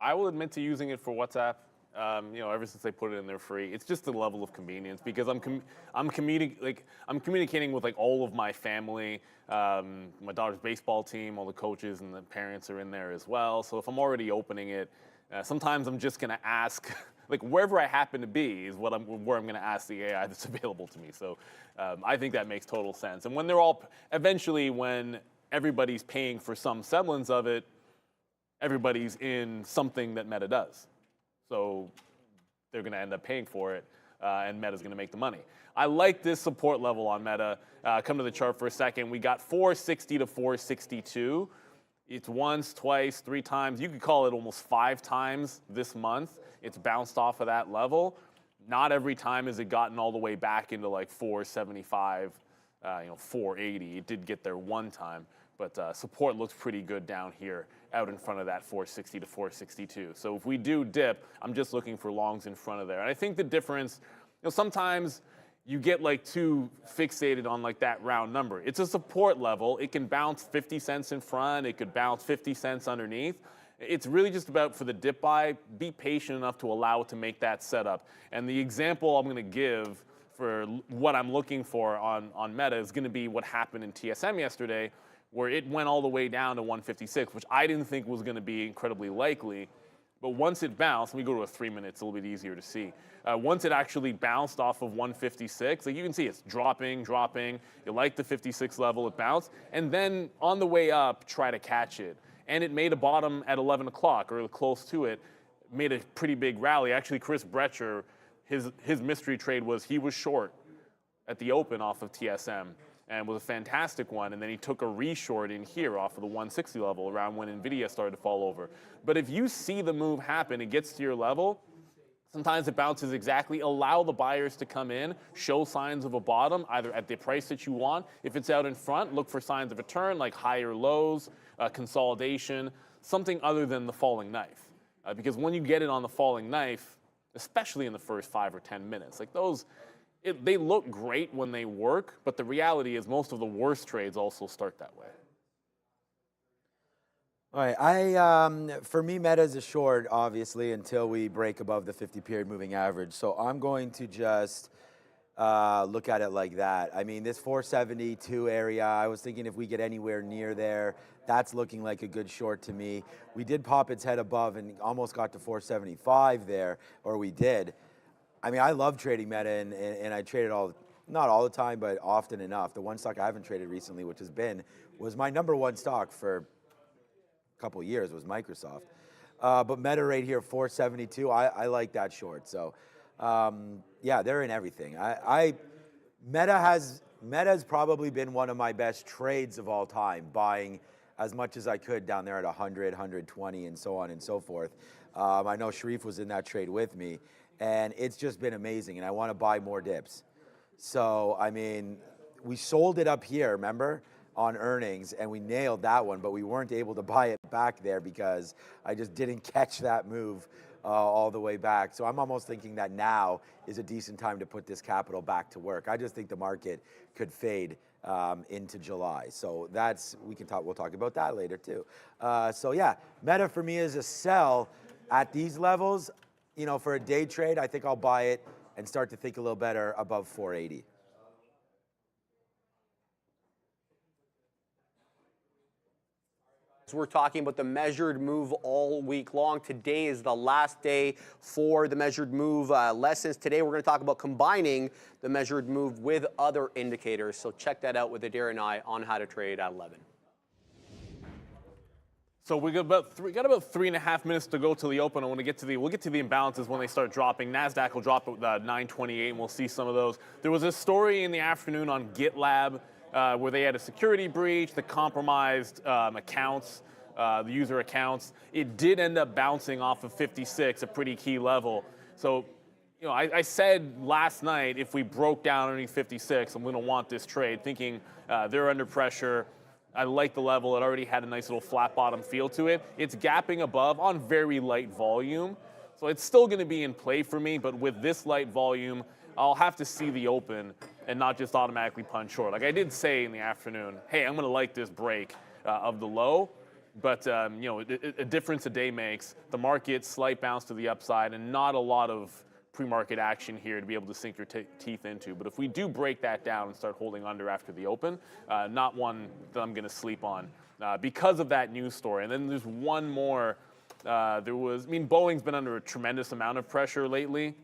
I will admit to using it for WhatsApp. Ever since they put it in there free, it's just the level of convenience because I'm communicating with like all of my family. My daughter's baseball team, all the coaches and the parents are in there as well. So if I'm already opening it, sometimes I'm just gonna ask, like wherever I happen to be is where I'm gonna ask the AI that's available to me. So I think that makes total sense. And when they're all eventually when everybody's paying for some semblance of it, everybody's in something that Meta does. So they're going to end up paying for it, and Meta's going to make the money. I like this support level on Meta. Come to the chart for a second. We got 460 to 462. It's once, twice, 3 times. You could call it almost 5 times this month. It's bounced off of that level. Not every time has it gotten all the way back into like 475, 480. It did get there one time. But support looks pretty good down here out in front of that 460 to 462. So if we do dip, I'm just looking for longs in front of there. And I think the difference, sometimes you get like too fixated on like that round number. It's a support level. It can bounce 50 cents in front. It could bounce 50 cents underneath. It's really just about for the dip buy, be patient enough to allow it to make that setup. And the example I'm going to give for what I'm looking for on Meta is going to be what happened in TSM yesterday, where it went all the way down to 156, which I didn't think was going to be incredibly likely. But once it bounced, let me go to a 3-minute, it's a little bit easier to see. Once it actually bounced off of 156, like you can see it's dropping. You like the 56 level, it bounced. And then on the way up, try to catch it. And it made a bottom at 11 o'clock, or close to it, made a pretty big rally. Actually, Chris Brecher, his mystery trade was he was short at the open off of TSM. And was a fantastic one, and then he took a reshort in here off of the 160 level around when NVIDIA started to fall over. But if you see the move happen, it gets to your level, sometimes it bounces exactly, allow the buyers to come in, show signs of a bottom, either at the price that you want. If it's out in front, look for signs of a turn, like higher lows, consolidation, something other than the falling knife. Because when you get it on the falling knife, especially in the first 5 or 10 minutes, like those, they look great when they work, but the reality is most of the worst trades also start that way. All right, for me, Meta is a short, obviously, until we break above the 50-period moving average. So I'm going to just look at it like that. I mean, this 472 area, I was thinking if we get anywhere near there, that's looking like a good short to me. We did pop its head above and almost got to 475 there, or we did. I mean, I love trading Meta, and I trade it not all the time, but often enough. The one stock I haven't traded recently, which was my #1 stock for a couple of years, was Microsoft. But Meta right here, 472, I like that short. So, yeah, they're in everything. Meta has probably been one of my best trades of all time, buying as much as I could down there at 100, 120, and so on and so forth. I know Sharif was in that trade with me. And it's just been amazing, and I want to buy more dips. So, I mean, we sold it up here, remember, on earnings, and we nailed that one, but we weren't able to buy it back there because I just didn't catch that move all the way back. So I'm almost thinking that now is a decent time to put this capital back to work. I just think the market could fade into July. So we'll talk about that later too. So yeah, Meta for me is a sell at these levels. For a day trade, I think I'll buy it and start to think a little better above 480. We're talking about the measured move all week long. Today is the last day for the measured move lessons. Today we're going to talk about combining the measured move with other indicators. So check that out with Adair and I on How to Trade at 11. So we got about 3.5 minutes to go till the open. We'll get to the imbalances when they start dropping. Nasdaq will drop at 928, and we'll see some of those. There was a story in the afternoon on GitLab where they had a security breach that compromised accounts, the user accounts. It did end up bouncing off of 56, a pretty key level. So, I said last night if we broke down underneath 56, I'm going to want this trade, thinking they're under pressure. I like the level. It already had a nice little flat bottom feel to it. It's gapping above on very light volume. So it's still going to be in play for me, but with this light volume, I'll have to see the open and not just automatically punch short. Like I did say in the afternoon, hey, I'm going to like this break of the low. But you know, a difference a day makes. The market slight bounce to the upside, and not a lot of pre-market action here to be able to sink your teeth into. But if we do break that down and start holding under after the open, not one that I'm going to sleep on because of that news story. And then there's one more. Boeing's been under a tremendous amount of pressure lately.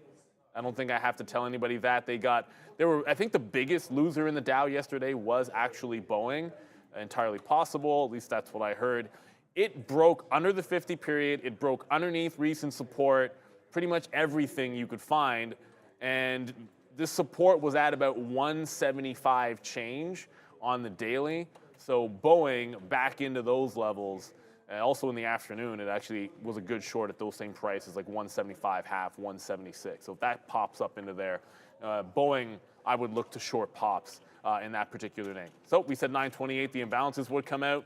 I don't think I have to tell anybody that. I think the biggest loser in the Dow yesterday was actually Boeing. Entirely possible, at least that's what I heard. It broke under the 50 period. It broke underneath recent support, pretty much everything you could find. And this support was at about 175 change on the daily. So Boeing back into those levels. Also in the afternoon, it actually was a good short at those same prices, like 175 half, 176. So if that pops up into there, Boeing, I would look to short pops in that particular name. So we said 928, the imbalances would come out.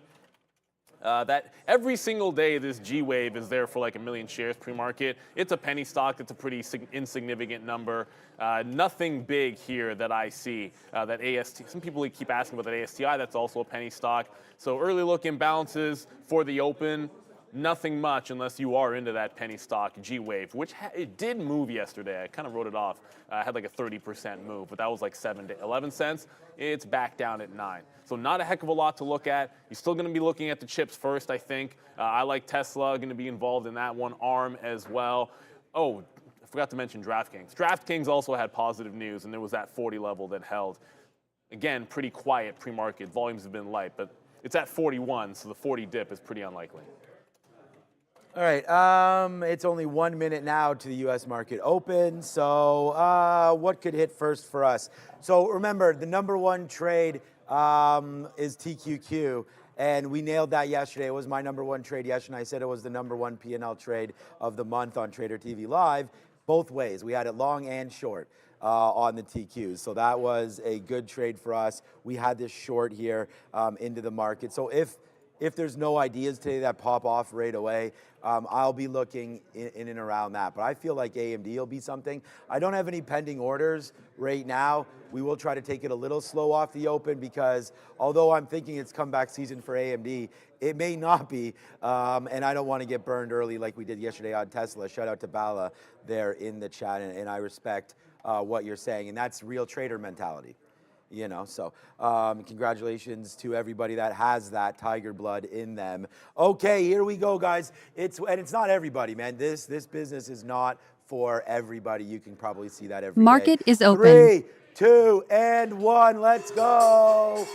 That every single day, this G-Wave is there for like 1 million shares pre-market. It's a penny stock. It's a pretty insignificant number. Nothing big here that I see. That AST, some people keep asking about that ASTI. That's also a penny stock. So early look imbalances for the open. Nothing much unless you are into that penny stock G-Wave, which it did move yesterday. I kind of wrote it off. Had like a 30% move, but that was like 7 to 11 cents. It's back down at 9. So not a heck of a lot to look at. You're still going to be looking at the chips first, I think. I like Tesla, going to be involved in that one. ARM as well. Oh, I forgot to mention DraftKings. DraftKings also had positive news, and there was that 40 level that held. Again, pretty quiet pre-market. Volumes have been light, but it's at 41, so the 40 dip is pretty unlikely. All right, it's only 1 minute now to the U.S. market open. So what could hit first for us? So remember, the number one trade is TQQ, and we nailed that yesterday. It was my number one trade yesterday. I said it was the number one P&L trade of the month on Trader TV Live, both ways. We had it long and short on the TQs. So that was a good trade for us. We had this short here into the market. So if there's no ideas today that pop off right away, I'll be looking in and around that. But I feel like AMD will be something. I don't have any pending orders right now. We will try to take it a little slow off the open because although I'm thinking it's comeback season for AMD, it may not be. And I don't want to get burned early like we did yesterday on Tesla. Shout out to Bala there in the chat. And I respect what you're saying. And that's real trader mentality. You know, so congratulations to everybody that has that tiger blood in them. Okay, here we go, guys. It's not everybody, man. This business is not for everybody. You can probably see that every Market day. is open. 3, 2, and 1. Let's go.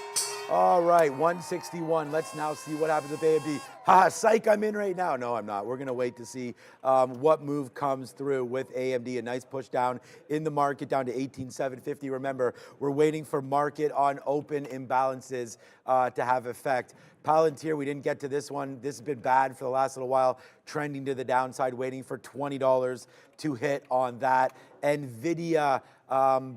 All right, 161. Let's now see what happens with AMD. Ha, psych, I'm in right now. No, I'm not. We're going to wait to see what move comes through with AMD. A nice push down in the market, down to 18,750. Remember, we're waiting for market on open imbalances to have effect. Palantir, we didn't get to this one. This has been bad for the last little while, trending to the downside, waiting for $20 to hit on that. NVIDIA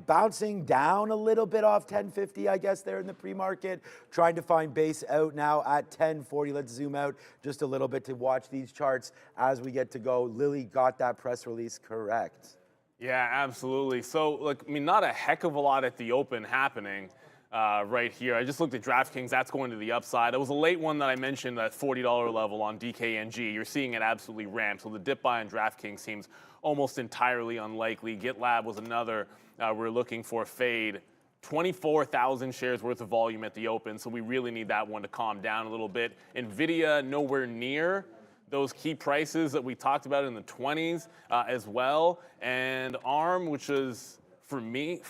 bouncing down a little bit off 1050, I guess, there in the pre-market. Trying to find base out now at 1040. Let's zoom out just a little bit to watch these charts as we get to go. Lily got that press release correct. Yeah, absolutely. So, look, I mean, not a heck of a lot at the open happening right here. I just looked at DraftKings. That's going to the upside. It was a late one that I mentioned at $40 level on DKNG. You're seeing it absolutely ramp. So the dip buy on DraftKings seems almost entirely unlikely. GitLab was another we're looking for fade. 24,000 shares worth of volume at the open, so we really need that one to calm down a little bit. NVIDIA nowhere near those key prices that we talked about in the 20s as well. And ARM, which is for me,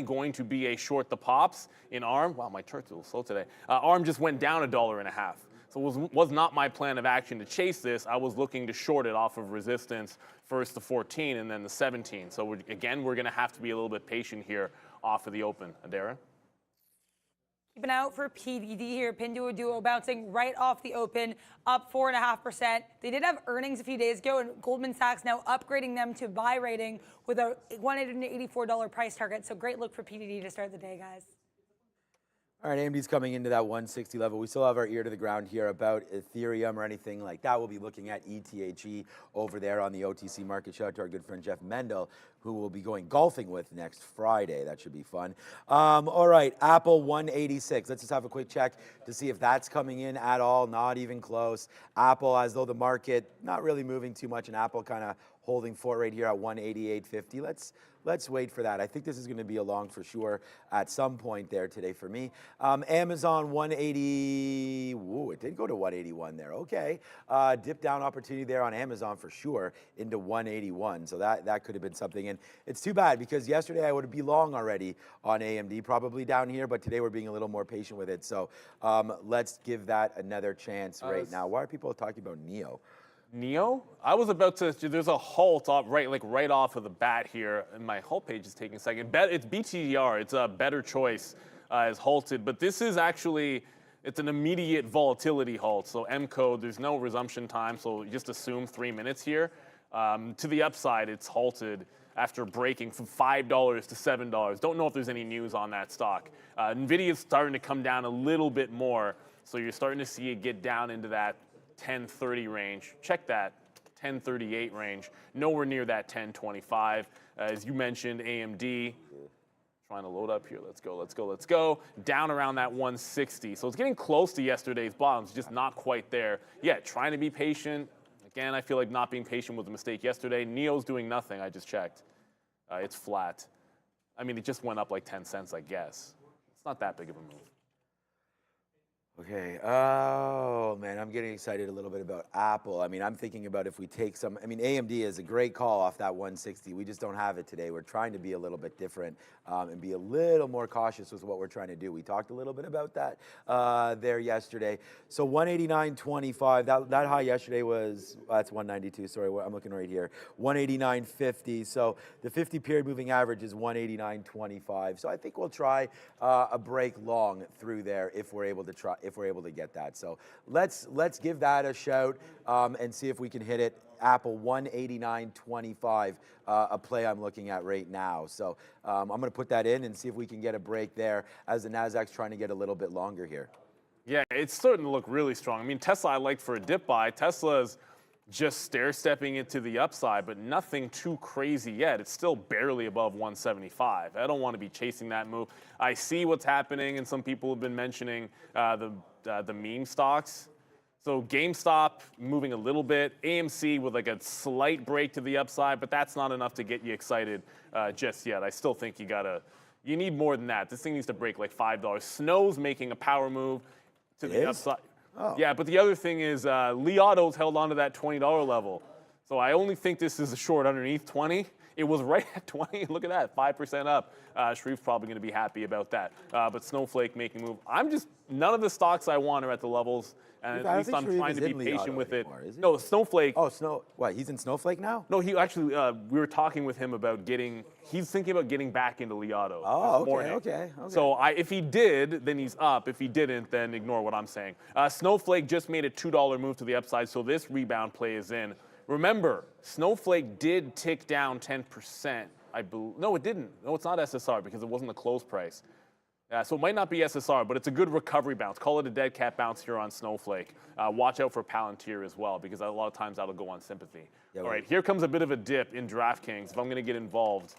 going to be a short the pops in ARM. Wow, my chart's a little slow today. ARM just went down $1.50. So it was not my plan of action to chase this. I was looking to short it off of resistance, first the 14 and then the 17. So we're going to have to be a little bit patient here off of the open. Adara? Keep an eye out for PDD here. Pinduoduo bouncing right off the open, up 4.5%. They did have earnings a few days ago, and Goldman Sachs now upgrading them to buy rating with a $184 price target. So great look for PDD to start the day, guys. All right, AMD's coming into that 160 level. We still have our ear to the ground here about Ethereum or anything like that. We'll be looking at ETHE over there on the OTC market. Shout out to our good friend Jeff Mendel, who we'll be going golfing with next Friday. That should be fun. All right, Apple 186. Let's just have a quick check to see if that's coming in at all. Not even close. Apple, as though the market not really moving too much, and Apple kind of holding fort right here at 188.50. Let's wait for that. I think this is going to be a long for sure at some point there today for me. Amazon 180. Ooh, it did go to 181 there. Okay, dip down opportunity there on Amazon for sure into 181. So that could have been something. And it's too bad because yesterday I would be long already on AMD, probably down here. But today we're being a little more patient with it. So let's give that another chance right now. Why are people talking about Neo? Neo? I was about to. There's a halt off right off of the bat here, and my halt page is taking a second. It's BTDR. It's a better choice. Is halted, but this is actually it's an immediate volatility halt. So M code. There's no resumption time. So just assume 3 minutes here. To the upside, it's halted after breaking from $5 to $7. Don't know if there's any news on that stock. Nvidia's starting to come down a little bit more, so you're starting to see it get down into that 1030 range. Check that 1038 range. Nowhere near that 1025. As you mentioned, AMD trying to load up here. Let's go. Down around that 160. So it's getting close to yesterday's bottoms, just not quite there. Yeah, trying to be patient. Again, I feel like not being patient was a mistake yesterday. Neo's doing nothing. I just checked. It's flat. I mean, it just went up like 10 cents, I guess. It's not that big of a move. Okay. Oh, man, I'm getting excited a little bit about Apple. I mean, I'm thinking about if we take some. I mean, AMD is a great call off that 160. We just don't have it today. We're trying to be a little bit different and be a little more cautious with what we're trying to do. We talked a little bit about that there yesterday. So 189.25. That high yesterday was, that's 192. Sorry, I'm looking right here. 189.50. So the 50 period moving average is 189.25. So I think we'll try a break long through there if we're able to get that. So let's give that a shout and see if we can hit it. Apple 189.25, a play I'm looking at right now. So I'm going to put that in and see if we can get a break there as the Nasdaq's trying to get a little bit longer here. Yeah, it's starting to look really strong. I mean, Tesla I liked for a dip buy. Tesla's just stair-stepping it to the upside, but nothing too crazy yet. It's still barely above 175. I don't want to be chasing that move. I see what's happening, and some people have been mentioning the meme stocks. So GameStop moving a little bit, AMC with like a slight break to the upside, but that's not enough to get you excited just yet. I still think you need more than that. This thing needs to break like $5. Snow's making a power move to the upside. Oh. Yeah, but the other thing is Li Auto's held on to that $20 level. So I only think this is a short underneath 20. It was right at 20. Look at that, 5% up. Shreve's probably going to be happy about that. But Snowflake making a move. None of the stocks I want are at the levels, and at least I'm trying to be patient with it. No, Snowflake. Oh, what? He's in Snowflake now? No, he actually. We were talking with him about he's thinking about getting back into Li Auto. Oh, okay. So if he did, then he's up. If he didn't, then ignore what I'm saying. Snowflake just made a $2 move to the upside, so this rebound play is in. Remember, Snowflake did tick down 10%. No, it didn't. No, it's not SSR because it wasn't the close price. So it might not be SSR, but it's a good recovery bounce. Call it a dead cat bounce here on Snowflake. Watch out for Palantir as well, because a lot of times that'll go on sympathy. Yeah, all right, here comes a bit of a dip in DraftKings. If I'm going to get involved,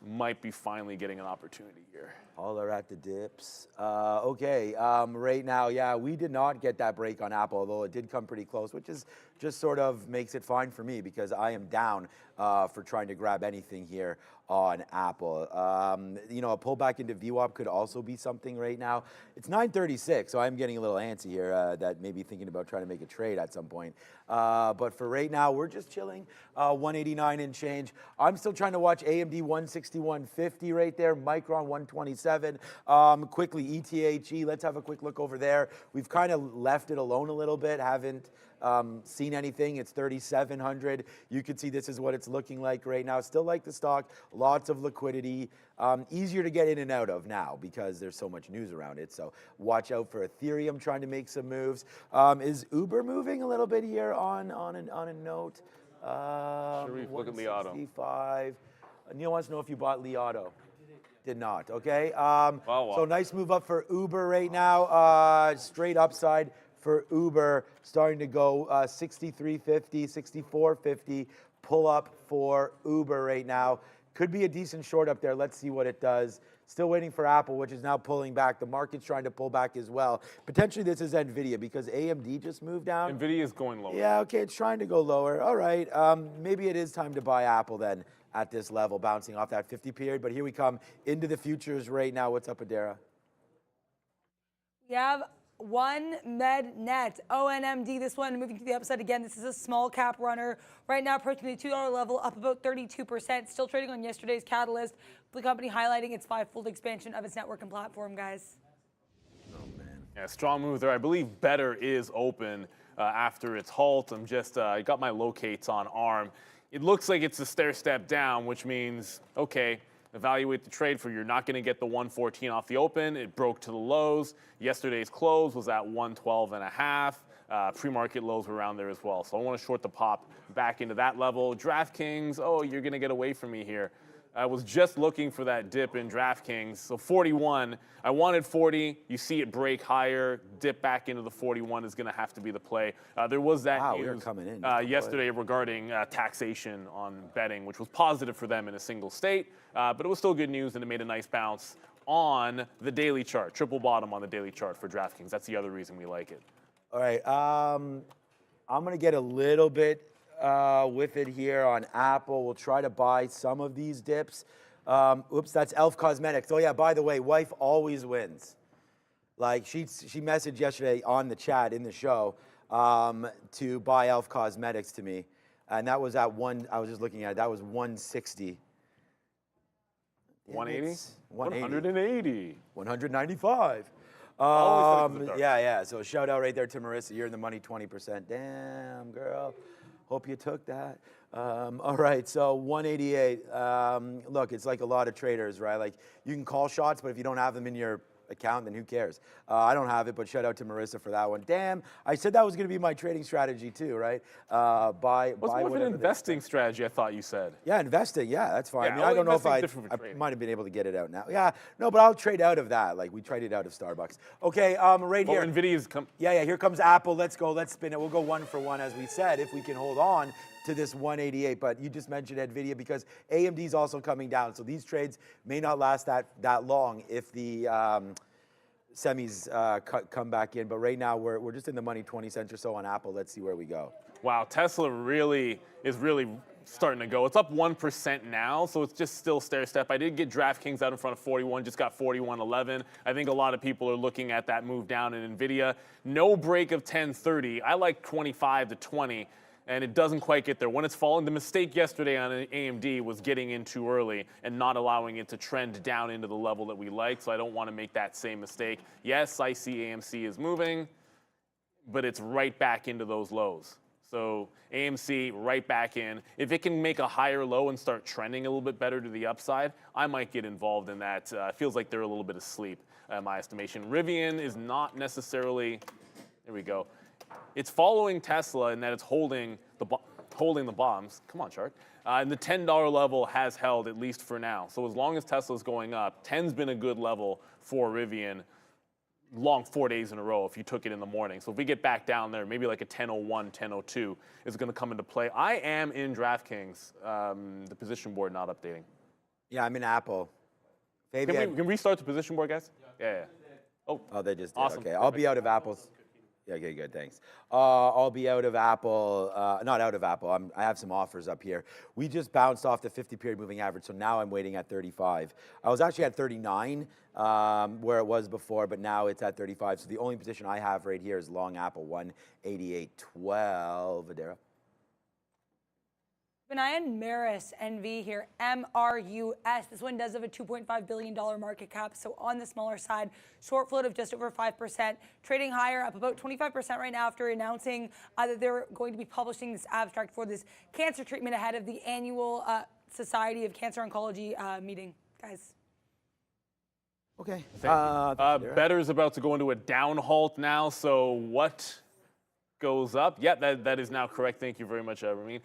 might be finally getting an opportunity here. All are at the dips. Okay, right now, yeah, we did not get that break on Apple, although it did come pretty close, which is just sort of makes it fine for me because I am down for trying to grab anything here on Apple. A pullback into VWAP could also be something right now. It's 9:36, so I'm getting a little antsy here that maybe thinking about trying to make a trade at some point. But for right now, we're just chilling, 189 and change. I'm still trying to watch AMD 161.50 right there, Micron 127. Quickly, ETHE, let's have a quick look over there. We've kind of left it alone a little bit, haven't seen anything. It's 3,700. You can see this is what it's looking like right now. Still like the stock, lots of liquidity, easier to get in and out of now because there's so much news around it. So watch out for Ethereum trying to make some moves. Is Uber moving a little bit here on a note? Sharif, look at Li Auto. 165. Neil wants to know if you bought Li Auto. Did not. Okay. wow. So nice move up for Uber right now. Straight upside for Uber, starting to go 63.50, 64.50. Pull up for Uber right now. Could be a decent short up there. Let's see what it does. Still waiting for Apple, which is now pulling back. The market's trying to pull back as well. Potentially this is NVIDIA because AMD just moved down. NVIDIA is going lower. Yeah, okay, it's trying to go lower. All right, maybe it is time to buy Apple then at this level, bouncing off that 50 period. But here we come into the futures right now. What's up, Adara? We have OneMedNet, ONMD, this one moving to the upside again. This is a small cap runner. Right now approaching the $2 level, up about 32%. Still trading on yesterday's catalyst. The company highlighting its five-fold expansion of its network and platform, guys. Yeah, strong move there. I believe Better is open after its halt. I'm just, I got my locates on ARM. It looks like it's a stair step down, which means, okay, evaluate the trade for you're not going to get the 114 off the open. It broke to the lows. Yesterday's close was at 112.5. Pre-market lows were around there as well. So I want to short the pop back into that level. DraftKings, oh, you're going to get away from me here. I was just looking for that dip in DraftKings. So 41, I wanted 40. You see it break higher, dip back into the 41 is going to have to be the play. There was that Wow, news we were coming in. yesterday regarding taxation on betting, which was positive for them in a single state. But it was still good news, and it made a nice bounce on the daily chart, triple bottom on the daily chart for DraftKings. That's the other reason we like it. All right, I'm going to get a little bit with it here on Apple. We'll try to buy some of these dips. Oops, that's Elf Cosmetics. Oh yeah, by the way, wife always wins. Like she messaged yesterday on the chat in the show to buy Elf Cosmetics to me, and that was at I was just looking at it. That was 160. 180? 180. 180. 195. Always in the dark. Yeah. So shout out right there to Marissa. You're in the money 20%. Damn, girl. Hope you took that. All right, so 188. Look, it's like a lot of traders, right? Like you can call shots, but if you don't have them in your account, then who cares? I don't have it, but shout out to Marissa for that one. Damn, I said that was going to be my trading strategy too, right? Buy What's more of an whatever investing strategy, I thought you said. Yeah, investing. Yeah, that's fine. Yeah, I mean, I don't know if investing's different from I trading. might have been able to get it out now. Yeah, no, but I'll trade out of that. Like we traded out of Starbucks. Okay, right Well, here. NVIDIA's come. Yeah, here comes Apple. Let's go. Let's spin it. We'll go one for one, as we said, if we can hold on to this 188. But you just mentioned NVIDIA because AMD is also coming down. So these trades may not last that long if the semis come back in. But right now, we're just in the money 20 cents or so on Apple. Let's see where we go. Wow, Tesla is really starting to go. It's up 1% now, so it's just still stair step. I did get DraftKings out in front of 41, just got 41.11. I think a lot of people are looking at that move down in NVIDIA. No break of 1030. I like 25 to 20, and it doesn't quite get there. When it's falling, the mistake yesterday on AMD was getting in too early and not allowing it to trend down into the level that we like, so I don't want to make that same mistake. Yes, I see AMC is moving, but it's right back into those lows. So AMC right back in. If it can make a higher low and start trending a little bit better to the upside, I might get involved in that. It feels like they're a little bit asleep, in my estimation. Rivian is not necessarily, there we go. It's following Tesla in that it's holding the bombs. Come on, chart. And the $10 level has held, at least for now. So as long as Tesla's going up, 10's been a good level for Rivian. Long 4 days in a row if you took it in the morning. So if we get back down there, maybe like a 10.01, 10.02 is going to come into play. I am in DraftKings, the position board not updating. Yeah, I'm in Apple. Can Fabian. we can restart the position board, guys? Yeah. Oh, they just did. Awesome. Okay, I'll be out of Apple's. Yeah, okay, good, thanks. I'll be out of Apple, not out of Apple. I have some offers up here. We just bounced off the 50-period moving average, so now I'm waiting at 35. I was actually at 39, where it was before, but now it's at 35. So the only position I have right here is long Apple, 188.12. Adara. Keep an eye on Maris NV here, MRUS. This one does have a $2.5 billion market cap, so on the smaller side. Short float of just over 5%. Trading higher, up about 25% right now after announcing that they're going to be publishing this abstract for this cancer treatment ahead of the annual Society of Cancer Oncology meeting, guys. Okay. Better's about to go into a down halt now, so what goes up. Yeah, that is now correct. Thank you very much, Ramin.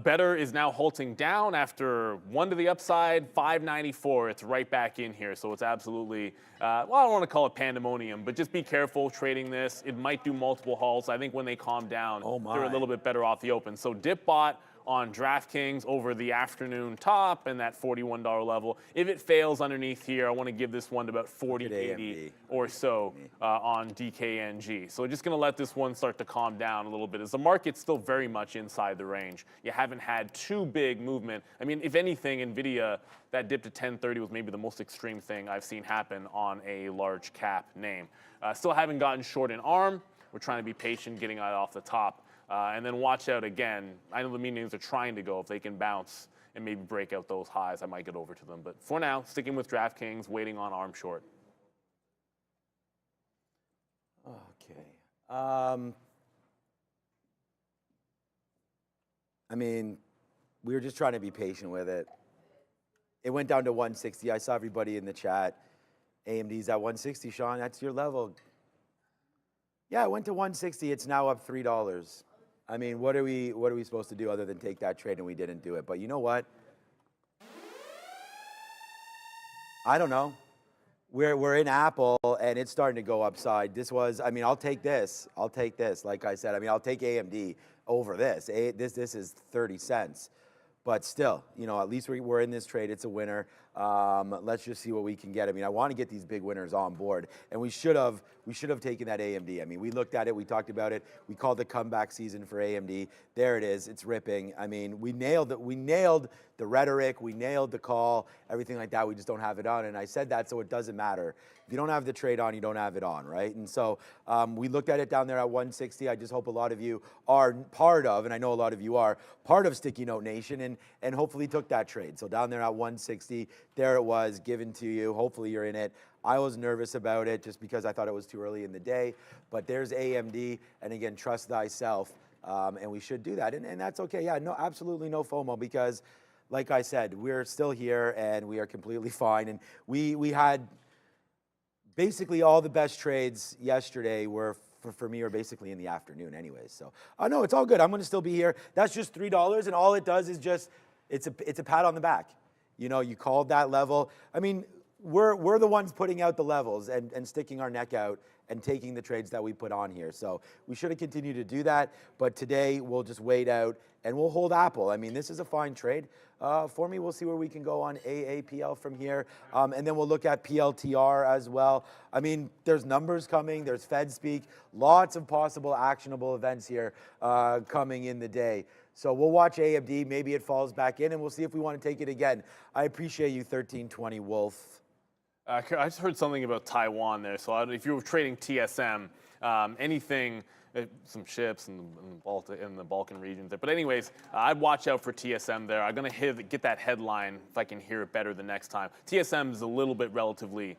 Better is now halting down after 1 to the upside, 594. It's right back in here. So it's absolutely, well, I don't want to call it pandemonium, but just be careful trading this. It might do multiple halts. I think when they calm down, they're a little bit better off the open. So dip bought on DraftKings over the afternoon top and that $41 level. If it fails underneath here, I want to give this one to about 40.80 or so on DKNG. So just going to let this one start to calm down a little bit as the market's still very much inside the range. You haven't had too big movement. I mean, if anything, NVIDIA, that dip to 1030 was maybe the most extreme thing I've seen happen on a large cap name. Still haven't gotten short in ARM. We're trying to be patient getting it off the top. And then watch out again. I know the meme names are trying to go. If they can bounce and maybe break out those highs, I might get over to them. But for now, sticking with DraftKings, waiting on ARM short. Okay. I mean, we were just trying to be patient with it. It went down to 160. I saw everybody in the chat. AMD's at 160, Sean. That's your level. Yeah, it went to 160. It's now up $3. I mean, what are we supposed to do other than take that trade, and we didn't do it? But you know what? I don't know. We're in Apple, and it's starting to go upside. This was, I mean, I'll take this. I'll take this. Like I said, I mean, I'll take AMD over this. This is 30 cents. But still, you know, at least we're in this trade. It's a winner. Let's just see what we can get. I mean, I want to get these big winners on board, and we should have taken that AMD. I mean, we looked at it, we talked about it. We called the comeback season for AMD. There it is. It's ripping. I mean, we nailed it. We nailed the rhetoric. We nailed the call. Everything like that. We just don't have it on. And I said that so it doesn't matter. If you don't have the trade on, you don't have it on, right? And so we looked at it down there at 160. I just hope a lot of you are part of, and I know a lot of you are part of Sticky Note Nation, and hopefully took that trade. So down there at 160, there it was given to you. Hopefully you're in it. I was nervous about it just because I thought it was too early in the day. But there's AMD, and again, trust thyself, and we should do that. And that's okay. Yeah, no, absolutely no FOMO because, like I said, we're still here and we are completely fine. And we had basically all the best trades yesterday were for me are basically in the afternoon anyways. So no, it's all good. I'm going to still be here. That's just $3, and all it does is just it's a pat on the back. You know, you called that level. I mean, we're the ones putting out the levels and sticking our neck out and taking the trades that we put on here. So we should have continued to do that. But today we'll just wait out and we'll hold Apple. I mean, this is a fine trade for me. We'll see where we can go on AAPL from here. And then we'll look at PLTR as well. I mean, there's numbers coming. There's Fed speak. Lots of possible actionable events here coming in the day. So we'll watch AMD. Maybe it falls back in, and we'll see if we want to take it again. I appreciate you, 1320 Wolf. I just heard something about Taiwan there. So if you were trading TSM, anything, some ships in the Balkan regions there. But anyways, I'd watch out for TSM there. I'm going to get that headline if I can hear it better the next time. TSM is a little bit relatively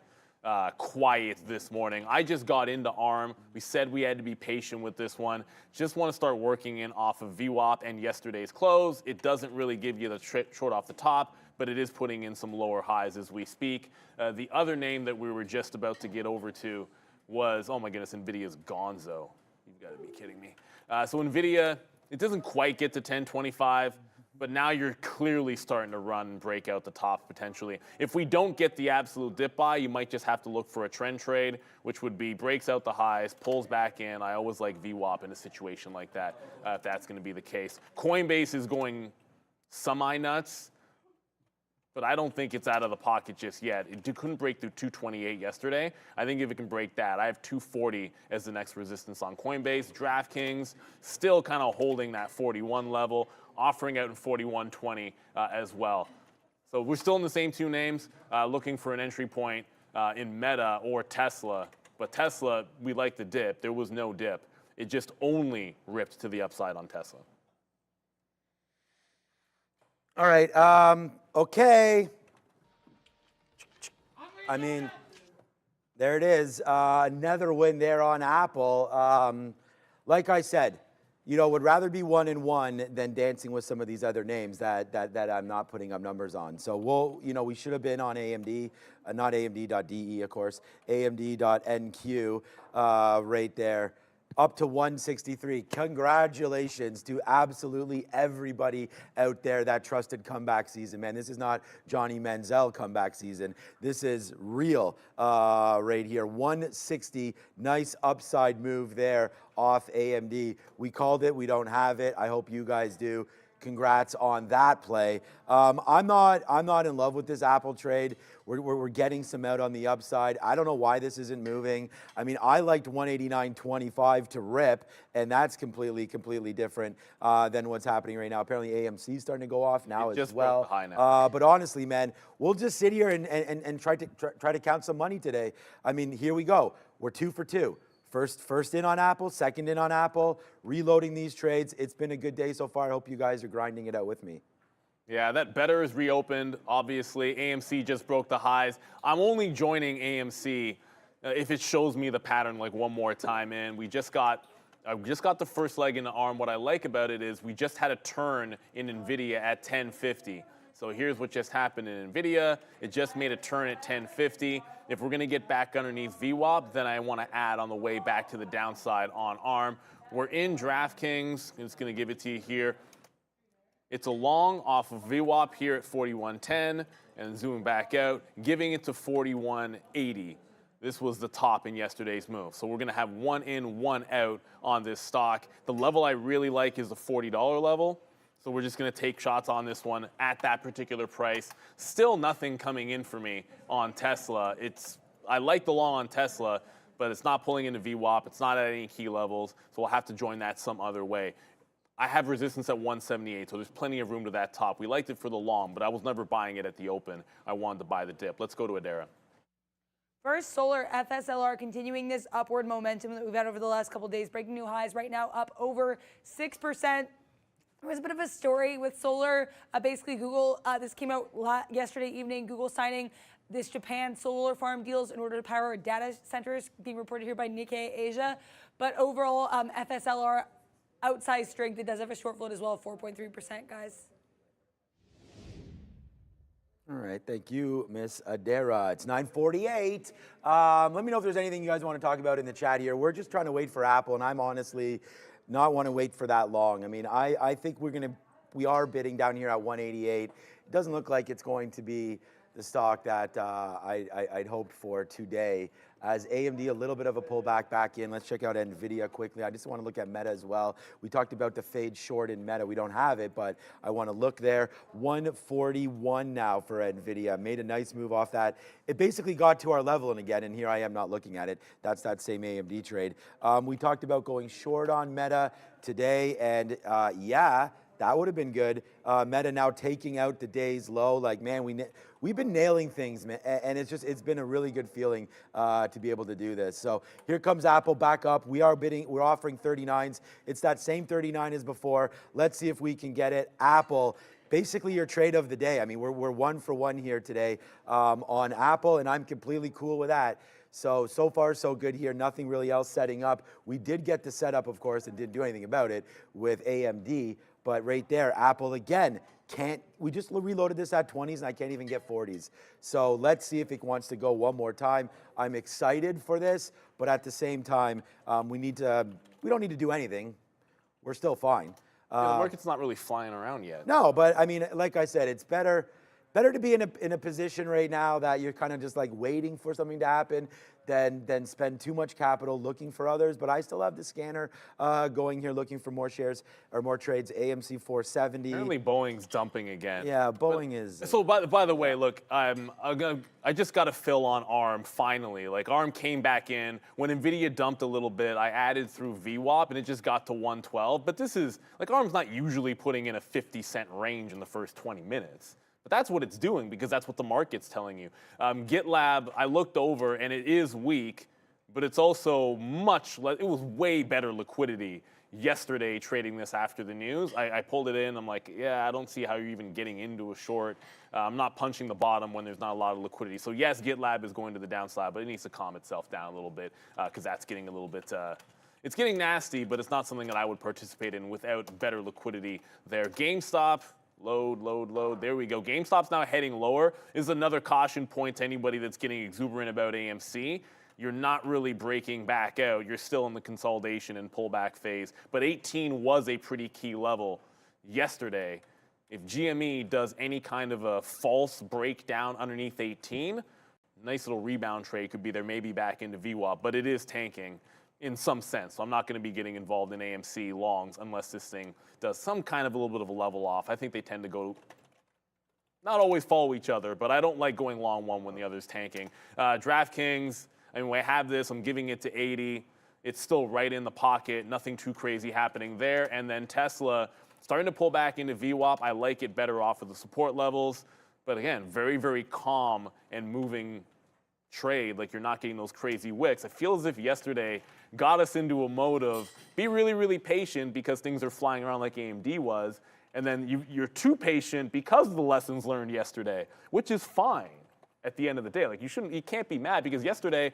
quiet this morning. I just got into ARM. We said we had to be patient with this one. Just want to start working in off of VWAP and yesterday's close. It doesn't really give you the short off the top, but it is putting in some lower highs as we speak. The other name that we were just about to get over to was, oh my goodness, NVIDIA's Gonzo. You've got to be kidding me. So NVIDIA, it doesn't quite get to 1025, but now you're clearly starting to run and break out the top potentially. If we don't get the absolute dip buy, you might just have to look for a trend trade, which would be breaks out the highs, pulls back in. I always like VWAP in a situation like that, if that's going to be the case. Coinbase is going semi-nuts, but I don't think it's out of the pocket just yet. It couldn't break through 228 yesterday. I think if it can break that, I have 240 as the next resistance on Coinbase. DraftKings still kind of holding that 41 level, offering out in 41.20 as well. So we're still in the same two names, looking for an entry point in Meta or Tesla. But Tesla, we like the dip. There was no dip. It just only ripped to the upside on Tesla. All right. Okay. I mean, there it is. Another win there on Apple. Like I said, you know, would rather be 1-1 than dancing with some of these other names that I'm not putting up numbers on. So we should have been on AMD, not AMD.de, of course, AMD.NQ right there. up to 163. Congratulations to absolutely everybody out there that trusted comeback season, man. This is not Johnny Manziel comeback season. This is real right here. 160, nice upside move there off AMD. We called it, we don't have it. I hope you guys do. Congrats on that play. I'm not in love with this Apple trade. We're getting some out on the upside. I don't know why this isn't moving. I mean, I liked 189.25 to rip, and that's completely different than what's happening right now. Apparently, AMC is starting to go off now as well. Broke the high now. But honestly, man, we'll just sit here and try to count some money today. I mean, here we go. We're 2 for 2. First in on Apple, second in on Apple, reloading these trades. It's been a good day so far. I hope you guys are grinding it out with me. Yeah, that better is reopened, obviously. AMC just broke the highs. I'm only joining AMC if it shows me the pattern like one more time in. I just got the first leg in the arm. What I like about it is we just had a turn in NVIDIA at 1050. So here's what just happened in NVIDIA. It just made a turn at 1050. If we're gonna get back underneath VWAP, then I wanna add on the way back to the downside on ARM. We're in DraftKings. I'm just gonna give it to you here. It's a long off of VWAP here at 4110 and zooming back out, giving it to 4180. This was the top in yesterday's move. So we're gonna have one in, one out on this stock. The level I really like is the $40 level. So we're just gonna take shots on this one at that particular price. Still nothing coming in for me on Tesla. I like the long on Tesla, but it's not pulling into VWAP. It's not at any key levels, so we'll have to join that some other way. I have resistance at 178, so there's plenty of room to that top. We liked it for the long, but I was never buying it at the open. I wanted to buy the dip. Let's go to Adara. First Solar FSLR continuing this upward momentum that we've had over the last couple of days, breaking new highs right now, up over 6%. There was a bit of a story with solar. Basically, Google, this came out yesterday evening, Google signing this Japan solar farm deals in order to power data centers, being reported here by Nikkei Asia. But overall, FSLR outsized strength. It does have a short float as well, 4.3%, guys. All right, thank you, Miss Adara. It's 9:48. Let me know if there's anything you guys want to talk about in the chat here. We're just trying to wait for Apple, and I'm honestly not want to wait for that long. I mean, I think we are bidding down here at 188. It doesn't look like it's going to be the stock that I'd hoped for today. As AMD, a little bit of a pullback back in. Let's check out NVIDIA quickly. I just want to look at Meta as well. We talked about the fade short in Meta. We don't have it, but I want to look there. 141 now for NVIDIA. Made a nice move off that. It basically got to our level, and again, and here I am not looking at it. That's that same AMD trade. We talked about going short on Meta today, and yeah, that would have been good. Meta now taking out the day's low. Like, man, we've been nailing things, man, and it's been a really good feeling to be able to do this. So here comes Apple back up. We're offering 39s. It's that same 39 as before. Let's see if we can get it. Apple, basically your trade of the day. I mean, we're 1 for 1 here today on Apple, and I'm completely cool with that. So far, so good here. Nothing really else setting up. We did get the setup, of course, and didn't do anything about it with AMD. But right there, Apple again, we just reloaded this at 20s and I can't even get 40s. So let's see if it wants to go one more time. I'm excited for this, but at the same time, we don't need to do anything. We're still fine. The market's not really flying around yet. No, but I mean, like I said, it's better to be in a position right now that you're kind of just like waiting for something to happen than spend too much capital looking for others. But I still have the scanner going here looking for more shares or more trades. AMC 470. Apparently Boeing's dumping again. Yeah, Boeing is. So by the way, look, I just got a fill on ARM finally. Like ARM came back in when NVIDIA dumped a little bit. I added through VWAP and it just got to 112. But this is like ARM's not usually putting in a 50-cent range in the first 20 minutes. But that's what it's doing because that's what the market's telling you. GitLab, I looked over and it is weak, but it's also it was way better liquidity yesterday trading this after the news. I pulled it in. I'm like, yeah, I don't see how you're even getting into a short. I'm not punching the bottom when there's not a lot of liquidity. So yes, GitLab is going to the downside, but it needs to calm itself down a little bit because that's getting a little bit, it's getting nasty, but it's not something that I would participate in without better liquidity there. GameStop, load. There we go. GameStop's now heading lower. This is another caution point to anybody that's getting exuberant about AMC. you're not really breaking back out. You're still in the consolidation and pullback phase. But 18 was a pretty key level yesterday. If GME does any kind of a false breakdown underneath 18, nice little rebound trade could be there, maybe back into VWAP, but it is tanking in some sense. So I'm not going to be getting involved in AMC longs unless this thing does some kind of a little bit of a level off. I think they tend to go, not always follow each other, but I don't like going long one when the other's tanking. DraftKings, I mean, we have this, I'm giving it to 80. It's still right in the pocket, nothing too crazy happening there. And then Tesla, starting to pull back into VWAP. I like it better off of the support levels. But again, very, very calm and moving trade. Like, you're not getting those crazy wicks. I feel as if yesterday got us into a mode of be really, really patient because things are flying around like AMD was. And then you're too patient because of the lessons learned yesterday, which is fine at the end of the day. Like, you can't be mad because yesterday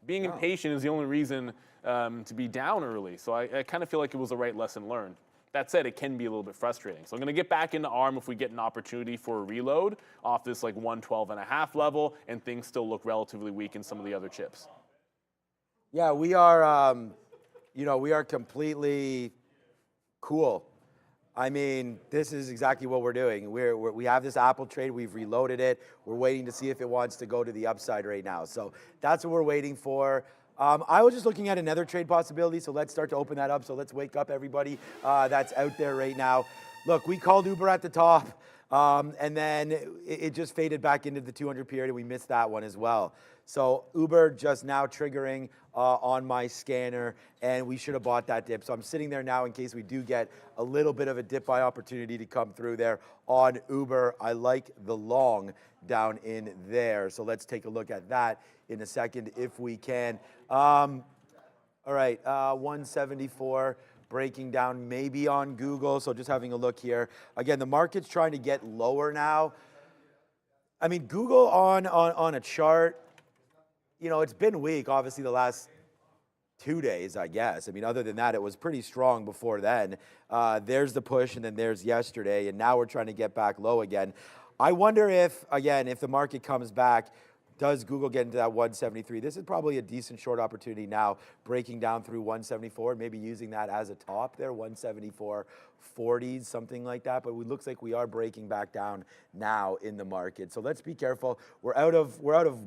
being impatient is the only reason to be down early. So I kind of feel like it was the right lesson learned. That said, it can be a little bit frustrating. So I'm going to get back into ARM if we get an opportunity for a reload off this like 112.5 level, and things still look relatively weak in some of the other chips. Yeah, we are, we are completely cool. I mean, this is exactly what we're doing. We have this Apple trade. We've reloaded it. We're waiting to see if it wants to go to the upside right now. So that's what we're waiting for. I was just looking at another trade possibility, so let's start to open that up. So let's wake up everybody that's out there right now. Look, we called Uber at the top, and then it just faded back into the 200 period, and we missed that one as well. So Uber just now triggering on my scanner, and we should have bought that dip. So I'm sitting there now in case we do get a little bit of a dip buy opportunity to come through there on Uber. I like the long down in there. So let's take a look at that in a second if we can. All right, 174 breaking down maybe on Google. So just having a look here. Again, the market's trying to get lower now. I mean, Google on a chart, it's been weak, obviously, the last 2 days, I guess. I mean, other than that, it was pretty strong before then. There's the push, and then there's yesterday, and now we're trying to get back low again. I wonder if, again, if the market comes back, does Google get into that 173? This is probably a decent short opportunity now, breaking down through 174, maybe using that as a top there, 174.40, something like that. But it looks like we are breaking back down now in the market. So let's be careful. We're out of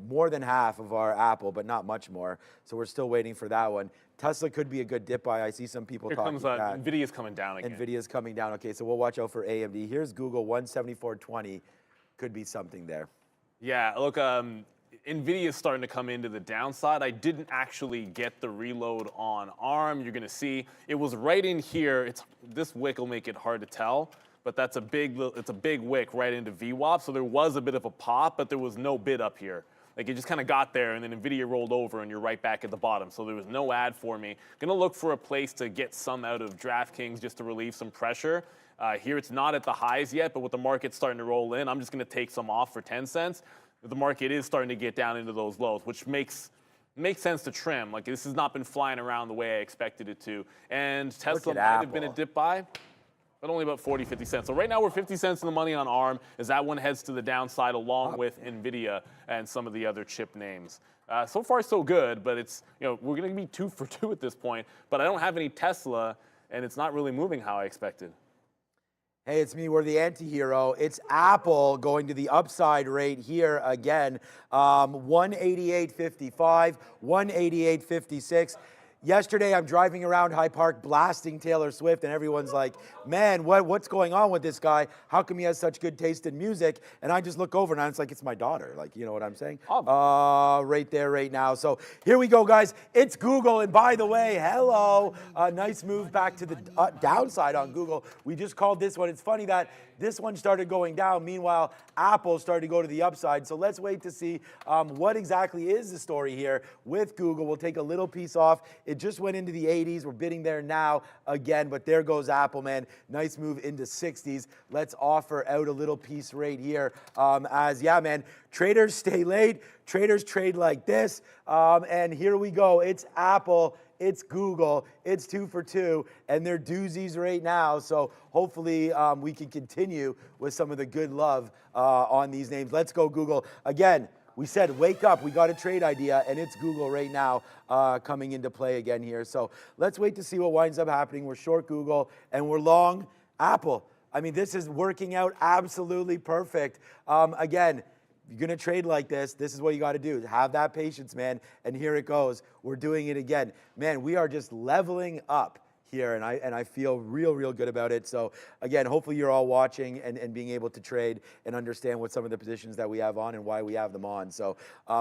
more than half of our Apple, but not much more. So we're still waiting for that one. Tesla could be a good dip buy. I see some people talking about that. NVIDIA's coming down again. NVIDIA's coming down. Okay, so we'll watch out for AMD. Here's Google, 174.20. Could be something there. Yeah, look, NVIDIA is starting to come into the downside. I didn't actually get the reload on ARM. You're going to see it was right in here. This wick will make it hard to tell, but it's a big wick right into VWAP. So there was a bit of a pop, but there was no bid up here. Like, it just kind of got there, and then NVIDIA rolled over, and you're right back at the bottom. So there was no ad for me. Going to look for a place to get some out of DraftKings just to relieve some pressure. Here it's not at the highs yet, but with the market starting to roll in, I'm just going to take some off for 10 cents. The market is starting to get down into those lows, which makes sense to trim. Like, this has not been flying around the way I expected it to. And Tesla might have been a dip buy, but only about 40, 50 cents. So right now we're 50 cents in the money on ARM as that one heads to the downside along with NVIDIA and some of the other chip names. So far, so good, but it's, we're going to be 2 for 2 at this point. But I don't have any Tesla, and it's not really moving how I expected. Hey, it's me. We're the anti-hero. It's Apple going to the upside rate here again. 188.55, 188.56. Yesterday, I'm driving around High Park blasting Taylor Swift, and everyone's like, man, what's going on with this guy? How come he has such good taste in music? And I just look over, and it's like, it's my daughter. Like, you know what I'm saying? Right there, right now. So here we go, guys. It's Google, and by the way, hello. Nice move back to the downside on Google. We just called this one. It's funny that this one started going down. Meanwhile, Apple started to go to the upside. So let's wait to see what exactly is the story here with Google. We'll take a little piece off. It just went into the 80s. We're bidding there now again, but there goes Apple, man. Nice move into 60s. Let's offer out a little piece right here. Traders stay late. Traders trade like this. And here we go. It's Apple. It's Google. It's 2 for 2, and they're doozies right now. So hopefully we can continue with some of the good love on these names. Let's go, Google. Again, we said, wake up, we got a trade idea, and it's Google right now coming into play again here. So let's wait to see what winds up happening. We're short Google, and we're long Apple. I mean, this is working out absolutely perfect. Again, if you're going to trade like this is what you got to do. Have that patience, man, and here it goes. We're doing it again. Man, we are just leveling up here, and I feel real good about it. So again, hopefully you're all watching and being able to trade and understand what some of the positions that we have on and why we have them on. So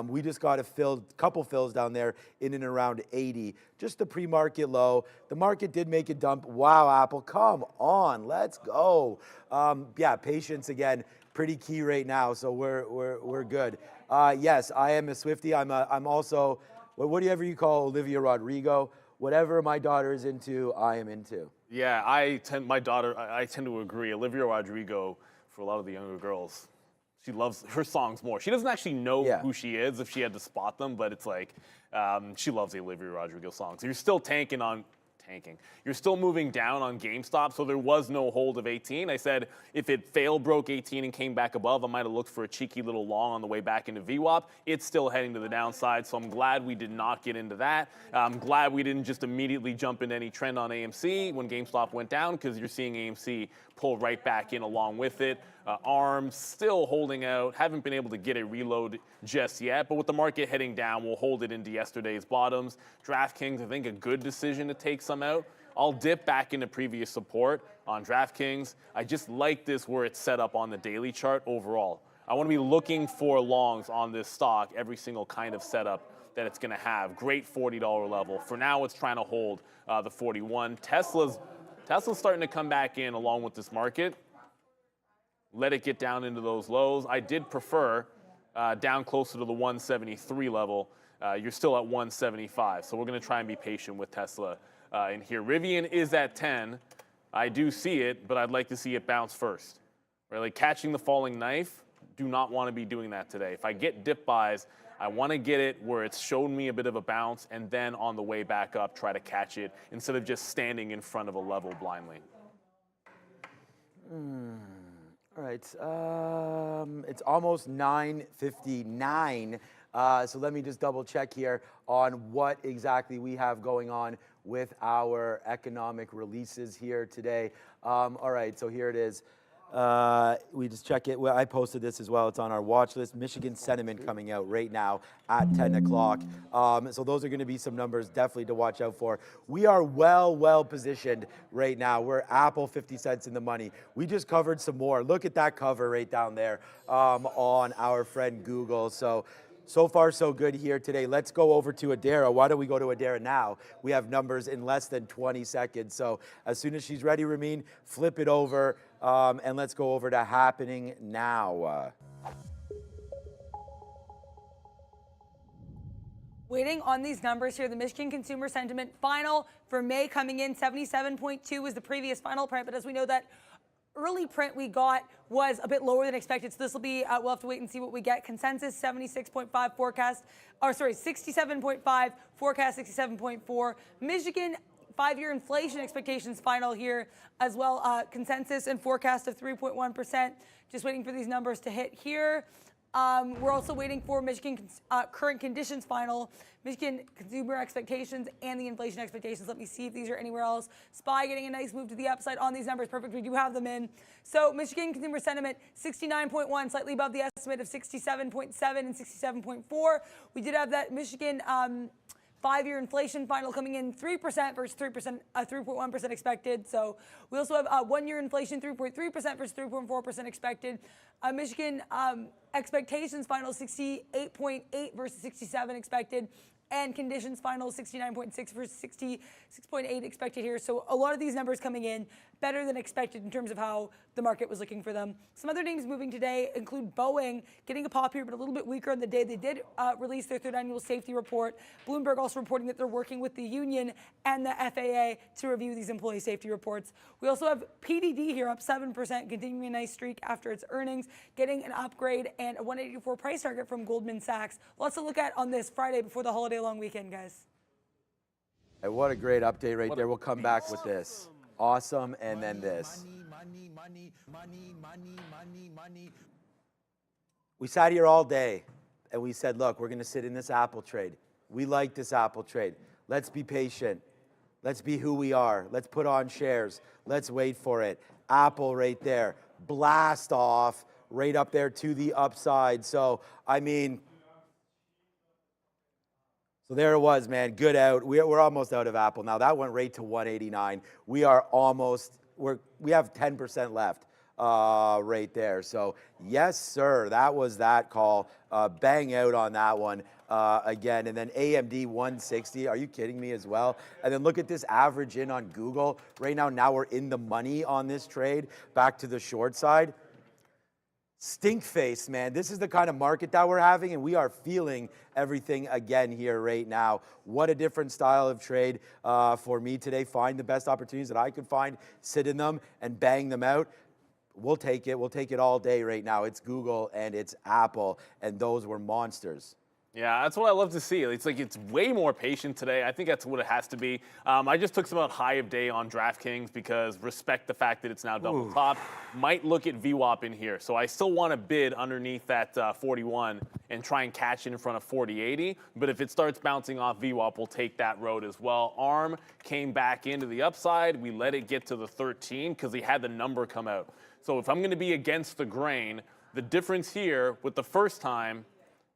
we just got a couple fills down there in and around 80, just the pre-market low. The market did make a dump. Wow, Apple, come on, let's go. Yeah, patience again, pretty key right now. So we're good. Yes, I am a Swiftie. I'm also whatever you call Olivia Rodrigo. Whatever my daughter is into, I am into. Yeah, I tend to agree. Olivia Rodrigo, for a lot of the younger girls, she loves her songs more. She doesn't actually know who she is if she had to spot them, but it's like she loves the Olivia Rodrigo songs. You're still You're still moving down on GameStop, so there was no hold of 18. I said if it broke 18 and came back above, I might have looked for a cheeky little long on the way back into VWAP. It's still heading to the downside, so I'm glad we did not get into that. I'm glad we didn't just immediately jump into any trend on AMC when GameStop went down, because you're seeing AMC pull right back in along with it. ARM still holding out. Haven't been able to get a reload just yet, but with the market heading down, we'll hold it into yesterday's bottoms. DraftKings, I think a good decision to take some out. I'll dip back into previous support on DraftKings. I just like this where it's set up on the daily chart overall. I want to be looking for longs on this stock, every single kind of setup that it's going to have. Great $40 level. For now, it's trying to hold the 41. Tesla's starting to come back in along with this market. Let it get down into those lows. I did prefer down closer to the 173 level. You're still at 175, so we're going to try and be patient with Tesla in here. Rivian is at 10. I do see it, but I'd like to see it bounce first. Right, like catching the falling knife, do not want to be doing that today. If I get dip buys, I want to get it where it's shown me a bit of a bounce, and then on the way back up, try to catch it instead of just standing in front of a level blindly. All right, it's almost 9:59, so let me just double check here on what exactly we have going on with our economic releases here today. All right, so here it is. We just check it. Well, I posted this as well. It's on our watch list. Michigan sentiment coming out right now at 10 o'clock. So those are going to be some numbers definitely to watch out for. We are well positioned right now. We're Apple 50 cents in the money. We just covered some more. Look at that cover right down there on our friend Google. So far, so good here today. Let's go over to Adara. Why don't we go to Adara now? We have numbers in less than 20 seconds. So as soon as she's ready, Ramin, flip it over, and let's go over to happening now. Waiting on these numbers here, the Michigan Consumer Sentiment final for May coming in 77.2 was the previous final print, but as we know that early print we got was a bit lower than expected, so this will be, we'll have to wait and see what we get. Consensus 76.5 forecast, 67.5 forecast 67.4. Michigan 5-year inflation expectations final here as well. Consensus and forecast of 3.1%. Just waiting for these numbers to hit here. We're also waiting for Michigan current conditions final, Michigan consumer expectations, and the inflation expectations. Let me see if these are anywhere else. SPY getting a nice move to the upside on these numbers. Perfect, we do have them in. So Michigan consumer sentiment, 69.1, slightly above the estimate of 67.7 and 67.4. We did have that Michigan 5-year inflation final coming in 3% versus 3.1% expected. So we also have 1-year inflation 3.3% versus 3.4% expected. Michigan expectations final 68.8 versus 67 expected. And conditions final 69.6 versus 66.8 expected here. So a lot of these numbers coming in better than expected in terms of how the market was looking for them. Some other names moving today include Boeing getting a pop here, but a little bit weaker on the day. They did release their third annual safety report. Bloomberg also reporting that they're working with the union and the FAA to review these employee safety reports. We also have PDD here up 7%, continuing a nice streak after its earnings, getting an upgrade and a 184 price target from Goldman Sachs. Lots to look at on this Friday before the holiday long weekend, guys. Hey, what a great update right there. We'll come back with this. Awesome, and then this. We sat here all day, and we said, look, we're going to sit in this Apple trade. We like this Apple trade. Let's be patient. Let's be who we are. Let's put on shares. Let's wait for it. Apple right there. Blast off right up there to the upside. So, I mean, so there it was, man. Good out. We're almost out of Apple now. That went right to 189. We are almost, we have 10% left right there. So, yes, sir. That was that call. Bang out on that one again. And then AMD 160. Are you kidding me as well? And then look at this average in on Google. Right now we're in the money on this trade. Back to the short side. Stink face, man. This is the kind of market that we're having, and we are feeling everything again here right now. What a different style of trade for me today. Find the best opportunities that I could find, sit in them, and bang them out. We'll take it. We'll take it all day right now. It's Google and it's Apple, and those were monsters. Yeah, that's what I love to see. It's like it's way more patient today. I think that's what it has to be. I just took some out high of day on DraftKings because respect the fact that it's now double top. Might look at VWAP in here. So I still want to bid underneath that 41 and try and catch it in front of 40.80. But if it starts bouncing off VWAP, we'll take that road as well. ARM came back into the upside. We let it get to the 13 because he had the number come out. So if I'm going to be against the grain, the difference here with the first time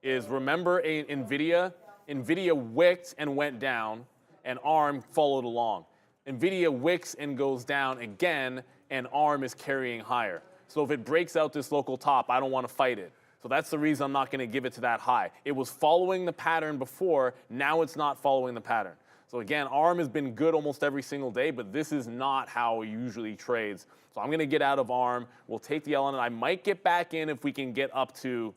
is, remember NVIDIA? NVIDIA wicked and went down, and ARM followed along. NVIDIA wicks and goes down again, and ARM is carrying higher. So if it breaks out this local top, I don't want to fight it. So that's the reason I'm not going to give it to that high. It was following the pattern before, now it's not following the pattern. So again, ARM has been good almost every single day, but this is not how it usually trades. So I'm going to get out of ARM. We'll take the L, and I might get back in if we can get up to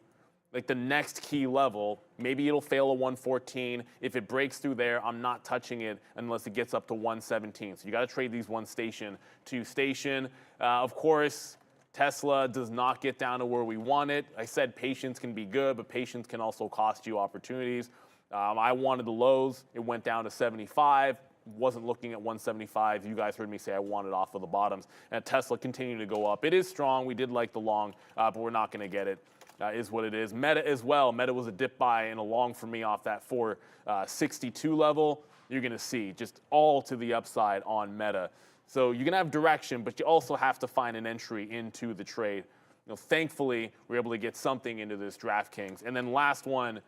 like the next key level. Maybe it'll fail a 114. If it breaks through there, I'm not touching it unless it gets up to 117. So you got to trade these one station to station. Of course, Tesla does not get down to where we want it. I said patience can be good, but patience can also cost you opportunities. I wanted the lows. It went down to 75. Wasn't looking at 175. You guys heard me say I wanted off of the bottoms. And Tesla continued to go up. It is strong. We did like the long, but we're not going to get it. Is what it is. Meta as well. Meta was a dip buy and a long for me off that 462 level. You're going to see just all to the upside on Meta. So you're going to have direction, but you also have to find an entry into the trade. You know, thankfully, we're able to get something into this DraftKings. And then last one,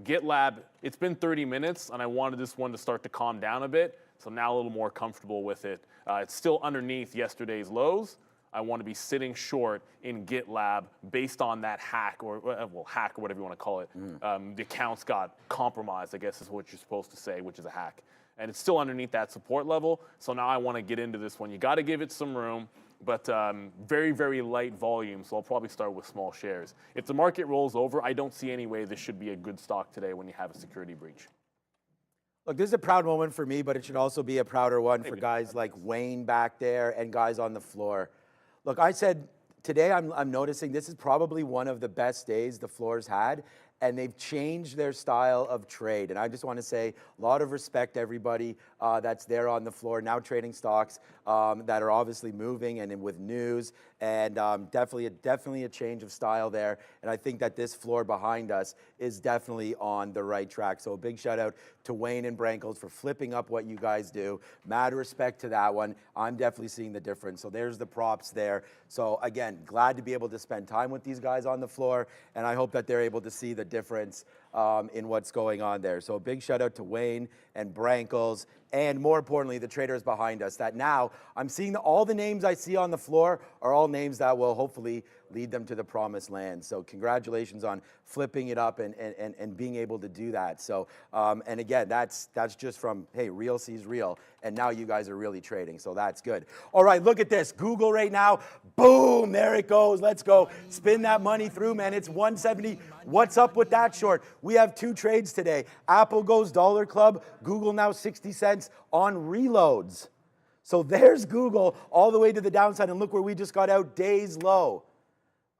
GitLab. It's been 30 minutes, and I wanted this one to start to calm down a bit. So now a little more comfortable with it. It's still underneath yesterday's lows. I want to be sitting short in GitLab based on that hack, or hack or whatever you want to call it. The accounts got compromised, I guess is what you're supposed to say, which is a hack. And it's still underneath that support level. So now I want to get into this one. You got to give it some room, but very, very light volume. So I'll probably start with small shares. If the market rolls over, I don't see any way this should be a good stock today when you have a security breach. Look, this is a proud moment for me, but it should also be a prouder one for guys like Wayne back there and guys on the floor. Look, I said today I'm noticing this is probably one of the best days the floor's had, and they've changed their style of trade. And I just want to say a lot of respect to everybody that's there on the floor now trading stocks that are obviously moving and with news, and definitely a change of style there. And I think that this floor behind us is definitely on the right track. So a big shout out to Wayne and Brankles for flipping up what you guys do. Mad respect to that one. I'm definitely seeing the difference. So there's the props there. So again, glad to be able to spend time with these guys on the floor, and I hope that they're able to see the difference in what's going on there. So a big shout out to Wayne and Brankles, and more importantly, the traders behind us, that now I'm seeing all the names I see on the floor are all names that will hopefully lead them to the promised land. So congratulations on flipping it up and being able to do that. So, and again, that's just from, hey, real sees real. And now you guys are really trading. So that's good. All right, look at this. Google right now. Boom, there it goes. Let's go. Spin that money through, man. It's 170. What's up with that short? We have two trades today. Apple goes Dollar Club. Google now 60 cents on reloads. So there's Google all the way to the downside. And look where we just got out, days low.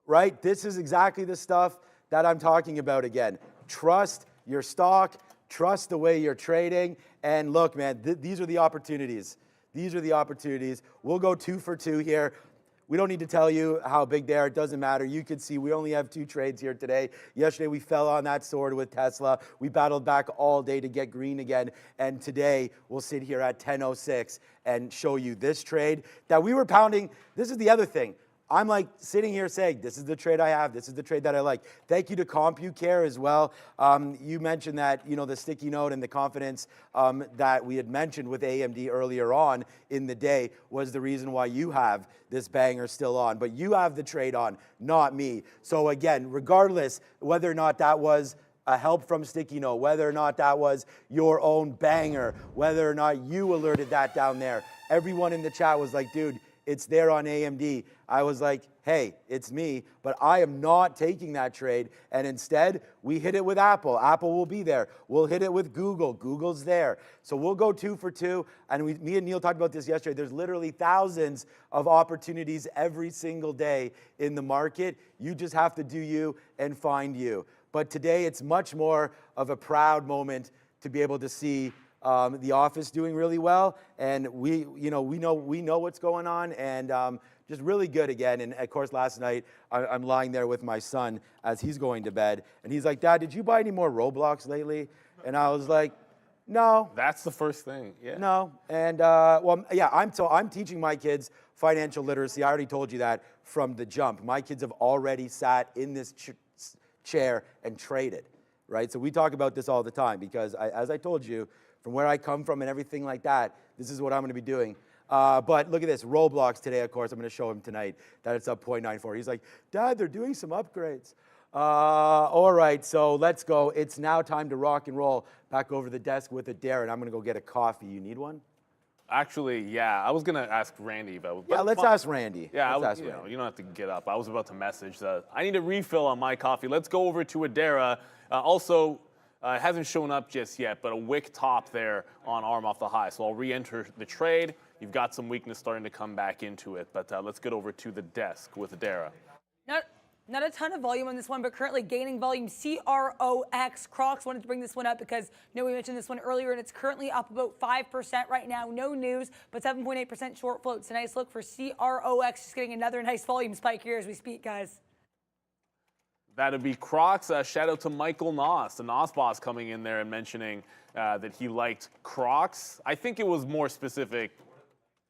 Right? This is exactly the stuff that I'm talking about again. Trust your stock, trust the way you're trading, and look, man, these are the opportunities. These are the opportunities. We'll go 2 for 2 here. We don't need to tell you how big they are. It doesn't matter. You can see we only have 2 trades here today. Yesterday, we fell on that sword with Tesla. We battled back all day to get green again. And today, we'll sit here at 10:06 and show you this trade that we were pounding. This is the other thing. I'm like sitting here saying, this is the trade I have. This is the trade that I like. Thank you to CompuCare as well. You mentioned that, the sticky note and the confidence that we had mentioned with AMD earlier on in the day was the reason why you have this banger still on. But you have the trade on, not me. So again, regardless whether or not that was a help from Sticky Note, whether or not that was your own banger, whether or not you alerted that down there, everyone in the chat was like, dude, it's there on AMD. I was like, hey, it's me, but I am not taking that trade. And instead, we hit it with Apple. Apple will be there. We'll hit it with Google. Google's there. So we'll go 2 for 2. And me and Neil talked about this yesterday. There's literally thousands of opportunities every single day in the market. You just have to do you and find you. But today, it's much more of a proud moment to be able to see The Office doing really well, and we know what's going on, and just really good again. And of course, last night I'm lying there with my son as he's going to bed, and he's like, "Dad, did you buy any more Roblox lately?" And I was like, "No." That's the first thing. Yeah. No, and I'm teaching my kids financial literacy. I already told you that from the jump. My kids have already sat in this chair and traded, right? So we talk about this all the time because, as I told you, from where I come from and everything like that, this is what I'm going to be doing. But look at this, Roblox today, of course, I'm going to show him tonight that it's up 0.94. He's like, "Dad, they're doing some upgrades." All right, so let's go. It's now time to rock and roll. Back over the desk with Darren. I'm going to go get a coffee. You need one? Actually, yeah. I was going to ask Randy about it. Yeah, let's ask Randy. Yeah, let's ask you Randy. don't have to get up. I was about to message that I need a refill on my coffee. Let's go over to Adara. Also, it hasn't shown up just yet, but a wick top there on arm off the high. So I'll re-enter the trade. You've got some weakness starting to come back into it, but let's get over to the desk with Adara. Not a ton of volume on this one, but currently gaining volume. CROX. Crocs wanted to bring this one up because we mentioned this one earlier, and it's currently up about 5% right now. No news, but 7.8% short float. It's a nice look for CROX. Just getting another nice volume spike here as we speak, guys. That'd be Crocs. Shout out to Michael Noss, the Noss boss, coming in there and mentioning that he liked Crocs. I think it was more specific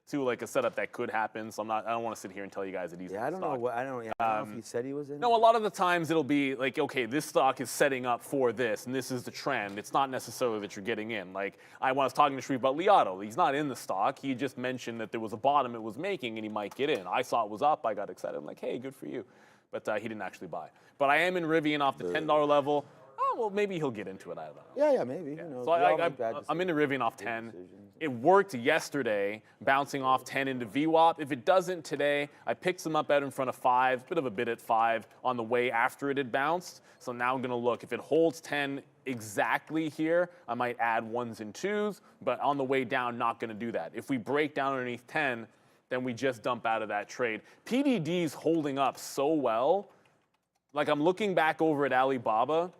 to like a setup that could happen. So I don't want to sit here and tell you guys that he's in I don't stock. know. I don't know if he said he was in. No, a lot of the times it'll be like, okay, this stock is setting up for this, and this is the trend. It's not necessarily that you're getting in. Like, I was talking to Shreve about Liato. He's not in the stock. He just mentioned that there was a bottom it was making, and he might get in. I saw it was up. I got excited. I'm like, hey, good for you. But he didn't actually buy. But I am in Rivian off the $10 level. Oh, well, maybe he'll get into it. I don't know. Yeah, maybe. Yeah. Who knows? So I'm into Rivian off 10. It worked yesterday, bouncing off 10 into VWAP. If it doesn't today, I picked some up out in front of 5, bit of a bid at 5 on the way after it had bounced. So now I'm going to look. If it holds 10 exactly here, I might add 1s and 2s, but on the way down, not going to do that. If we break down underneath 10, then we just dump out of that trade. PDD's holding up so well. Like, I'm looking back over at Alibaba,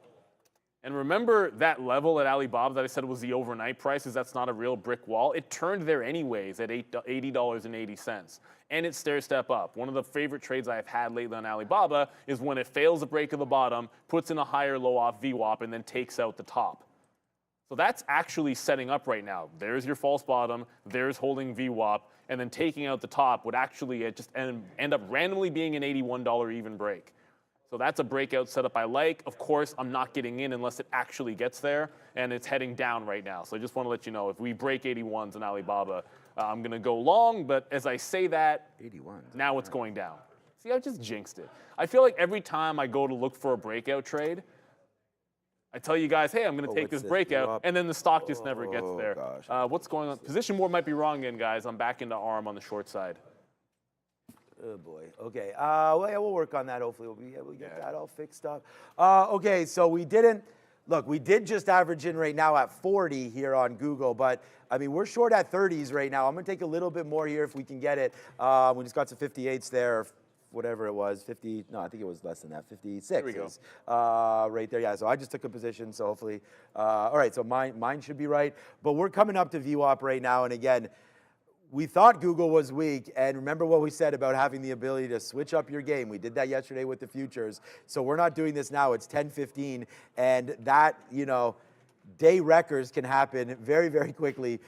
and remember that level at Alibaba that I said was the overnight prices? That's not a real brick wall. It turned there anyways at $80.80, and it stair-step up. One of the favorite trades I've had lately on Alibaba is when it fails a break of the bottom, puts in a higher low off VWAP, and then takes out the top. So that's actually setting up right now. There's your false bottom, there's holding VWAP, and then taking out the top would actually just end up randomly being an $81 even break. So that's a breakout setup I like. Of course, I'm not getting in unless it actually gets there, and it's heading down right now. So I just want to let you know, if we break 81s in Alibaba, I'm going to go long, but as I say that, 81. now it's going down. See, I just jinxed it. I feel like every time I go to look for a breakout trade, I tell you guys, hey, I'm going to take this breakout, and then the stock just never gets there. Gosh. What's going on? Position war might be wrong again, guys. I'm back into ARM on the short side. Oh boy. Okay. Well, yeah, we'll work on that. Hopefully, we'll be able to get that all fixed up. Okay. So we did just average in right now at 40 here on Google, but I mean, we're short at 30s right now. I'm gonna take a little bit more here if we can get it. We just got some 58s there, whatever it was, 50. No, I think it was less than that. 56. There we go. Right there. Yeah. So I just took a position. So hopefully, all right. So mine should be right. But we're coming up to VWAP right now, and again, we thought Google was weak, and remember what we said about having the ability to switch up your game. We did that yesterday with the futures, so we're not doing this now. It's 10:15, and that, day records can happen very, very quickly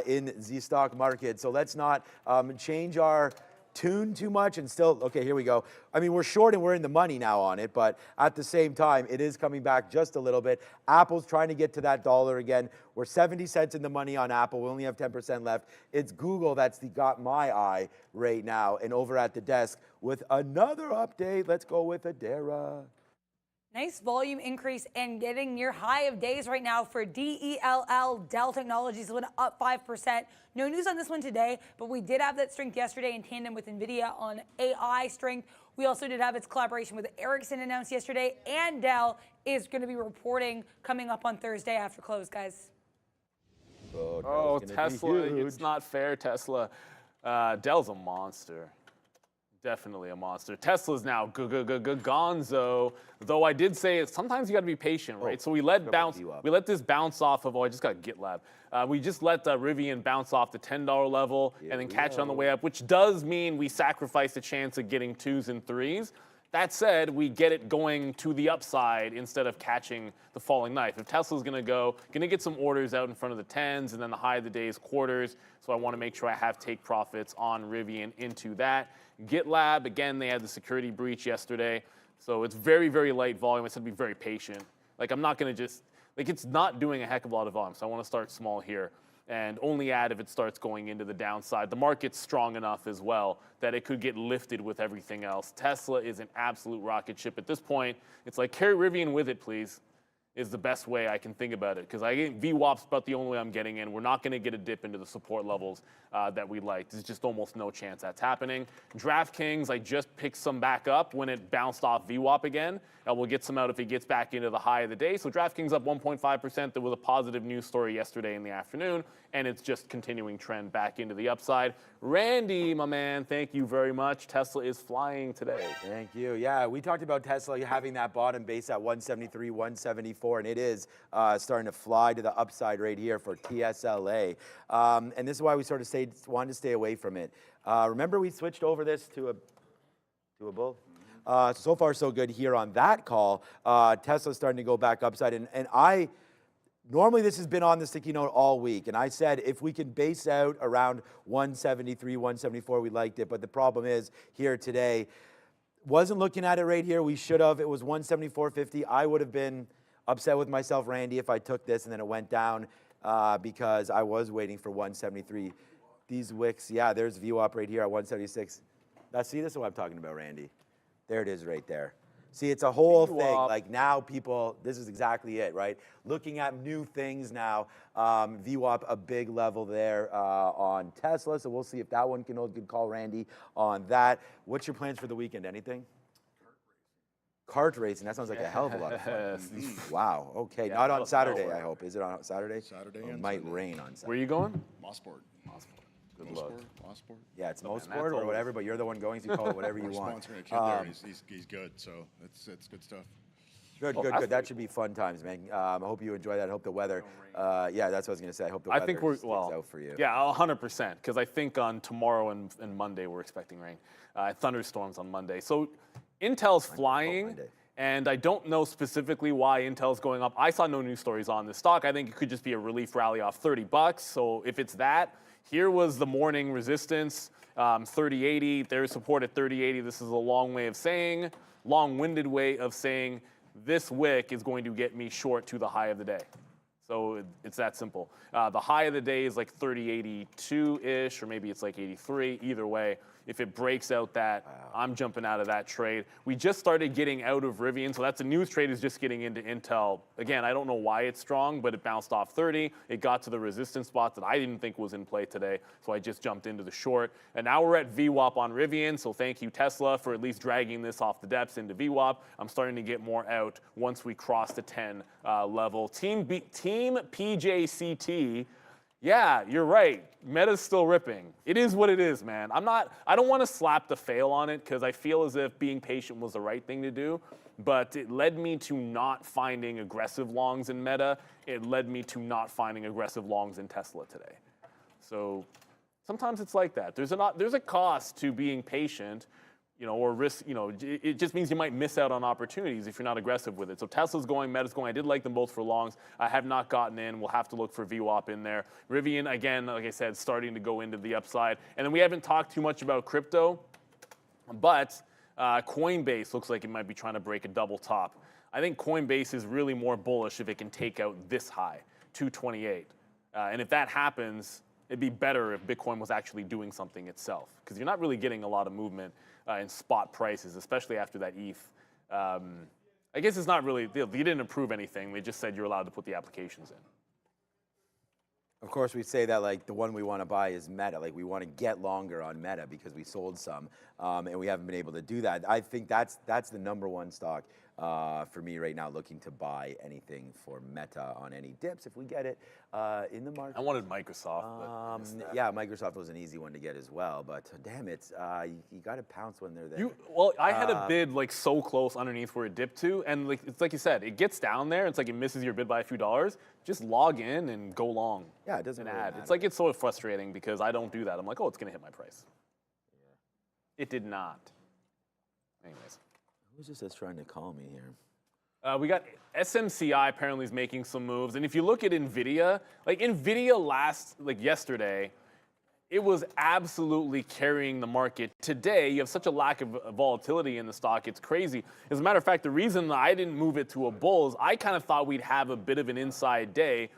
in the stock market. So let's not change our tune too much and still, okay, here we go. I mean, we're short and we're in the money now on it, but at the same time, it is coming back just a little bit. Apple's trying to get to that dollar again. We're 70 cents in the money on Apple. We only have 10% left. It's Google that's got my eye right now. And over at the desk with another update, let's go with Adara. Nice volume increase and getting near high of days right now for DELL. Dell Technologies went up 5%. No news on this one today, but we did have that strength yesterday in tandem with NVIDIA on AI strength. We also did have its collaboration with Ericsson announced yesterday, and Dell is going to be reporting coming up on Thursday after close, guys. Oh, Tesla, it's not fair, Tesla. Dell's a monster. Definitely a monster. Tesla's now gonzo. Though I did say sometimes you got to be patient, right? So we let this bounce off of. Oh, I just got GitLab. We just let Rivian bounce off the $10 level and then catch on the way up, which does mean we sacrifice the chance of getting 2s and 3s. That said, we get it going to the upside instead of catching the falling knife. If Tesla's going to get some orders out in front of the 10s and then the high of the day is quarters, so I want to make sure I have take profits on Rivian into that. GitLab, again, they had the security breach yesterday, so it's very, very light volume. I said to be very patient. I'm not going to just, it's not doing a heck of a lot of volume, so I want to start small here and only add if it starts going into the downside. The market's strong enough as well that it could get lifted with everything else. Tesla is an absolute rocket ship. At this point, it's like carry Rivian with it, please, is the best way I can think about it. Because I think VWAP's about the only way I'm getting in. We're not going to get a dip into the support levels that we like. There's just almost no chance that's happening. DraftKings, I just picked some back up when it bounced off VWAP again. We'll get some out if it gets back into the high of the day. So DraftKings up 1.5%. There was a positive news story yesterday in the afternoon, and it's just continuing trend back into the upside. Randy, my man, thank you very much. Tesla is flying today. Thank you. Yeah, we talked about Tesla having that bottom base at 173, 174, and it is starting to fly to the upside right here for TSLA. And this is why we sort of wanted to stay away from it. Remember we switched over this to a bull? So far, so good here on that call. Tesla's starting to go back upside. And normally this has been on the sticky note all week. And I said if we can base out around 173, 174, we liked it. But the problem is here today, wasn't looking at it right here. We should have. It was 174.50. I would have been upset with myself, Randy, if I took this and then it went down because I was waiting for 173. These wicks, yeah, there's VWAP right here at 176. See, this is what I'm talking about, Randy. There it is right there. See, it's a whole thing. Now people, this is exactly it, right? Looking at new things now. VWAP, a big level there on Tesla. So we'll see if that one can hold. Good call, Randy, on that. What's your plans for the weekend? Anything? Kart racing. That sounds like a hell of a lot of fun. Wow. Okay. Yeah, not on Saturday, I hope. Is it on Saturday? Saturday. It might rain on Saturday. Where are you going? Mossport. Good luck. Mossport. Yeah, it's Mosport or whatever, but you're the one going, so you call it whatever you want. Sponsoring a kid there, and he's good, so it's good stuff. Good. That should be fun times, man. I hope you enjoy that. I hope the weather. Yeah, that's what I was gonna say. I hope the weather sticks out for you. Yeah, 100%. Because I think on tomorrow and Monday we're expecting rain, thunderstorms on Monday. So Intel's flying. And I don't know specifically why Intel's going up. I saw no news stories on this stock. I think it could just be a relief rally off $30. So if it's that, here was the morning resistance, 3080. There's support at 3080. This is a long-winded way of saying this wick is going to get me short to the high of the day. So it's that simple. The high of the day is like 3082-ish, or maybe it's like 83. Either way, if it breaks out that, I'm jumping out of that trade. We just started getting out of Rivian, so that's a news trade is just getting into Intel. Again, I don't know why it's strong, but it bounced off 30. It got to the resistance spot that I didn't think was in play today, so I just jumped into the short. And now we're at VWAP on Rivian, so thank you, Tesla, for at least dragging this off the depths into VWAP. I'm starting to get more out once we cross the 10 level. Team PJCT. Yeah, you're right. Meta's still ripping. It is what it is, man. I don't want to slap the fail on it because I feel as if being patient was the right thing to do, but it led me to not finding aggressive longs in Meta. It led me to not finding aggressive longs in Tesla today. So Sometimes it's like that. There's a cost to being patient, or risk. It just means you might miss out on opportunities if you're not aggressive with it. So Tesla's going, Meta's going. I did like them both for longs. I have not gotten in. We'll have to look for VWAP in there. Rivian, again, like I said, starting to go into the upside. And then we haven't talked too much about crypto, but Coinbase looks like it might be trying to break a double top. I think Coinbase is really more bullish if it can take out this high, 228. And if that happens, it'd be better if Bitcoin was actually doing something itself, because you're not really getting a lot of movement in spot prices, especially after that ETH. I guess it's not really, they didn't approve anything. They just said you're allowed to put the applications in. Of course, we say that like the one we want to buy is Meta. Like we want to get longer on Meta because we sold some, and we haven't been able to do that. I think that's the number one stock for me right now, looking to buy anything for Meta on any dips if we get it in the market. I wanted Microsoft, but missed that. Yeah, Microsoft was an easy one to get as well, but damn it, you got to pounce when they're there. I had a bid like so close underneath where it dipped to, and it's like you said, it gets down there. It's like it misses your bid by a few dollars. Just log in and go long. Yeah, it doesn't and really add. matter. It's like it's so frustrating because I don't do that. I'm like, oh, it's gonna hit my price. Yeah. It did not. Anyways, Who's this that's trying to call me here? we got SMCI apparently is making some moves, and if you look at Nvidia, like Nvidia yesterday, it was absolutely carrying the market. Today, you have such a lack of volatility in the stock, it's crazy. As a matter of fact, the reason that I didn't move it to a bull is I kind of thought we'd have a bit of an inside day,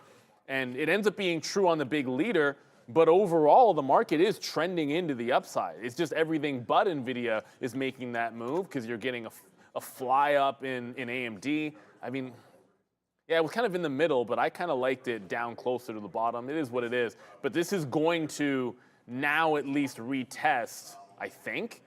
and it ends up being true on the big leader, but overall, the market is trending into the upside. It's just everything but Nvidia is making that move because you're getting a fly up in AMD. I mean, yeah, it was kind of in the middle, but I kind of liked it down closer to the bottom. It is what it is. But this is going to now at least retest, I think,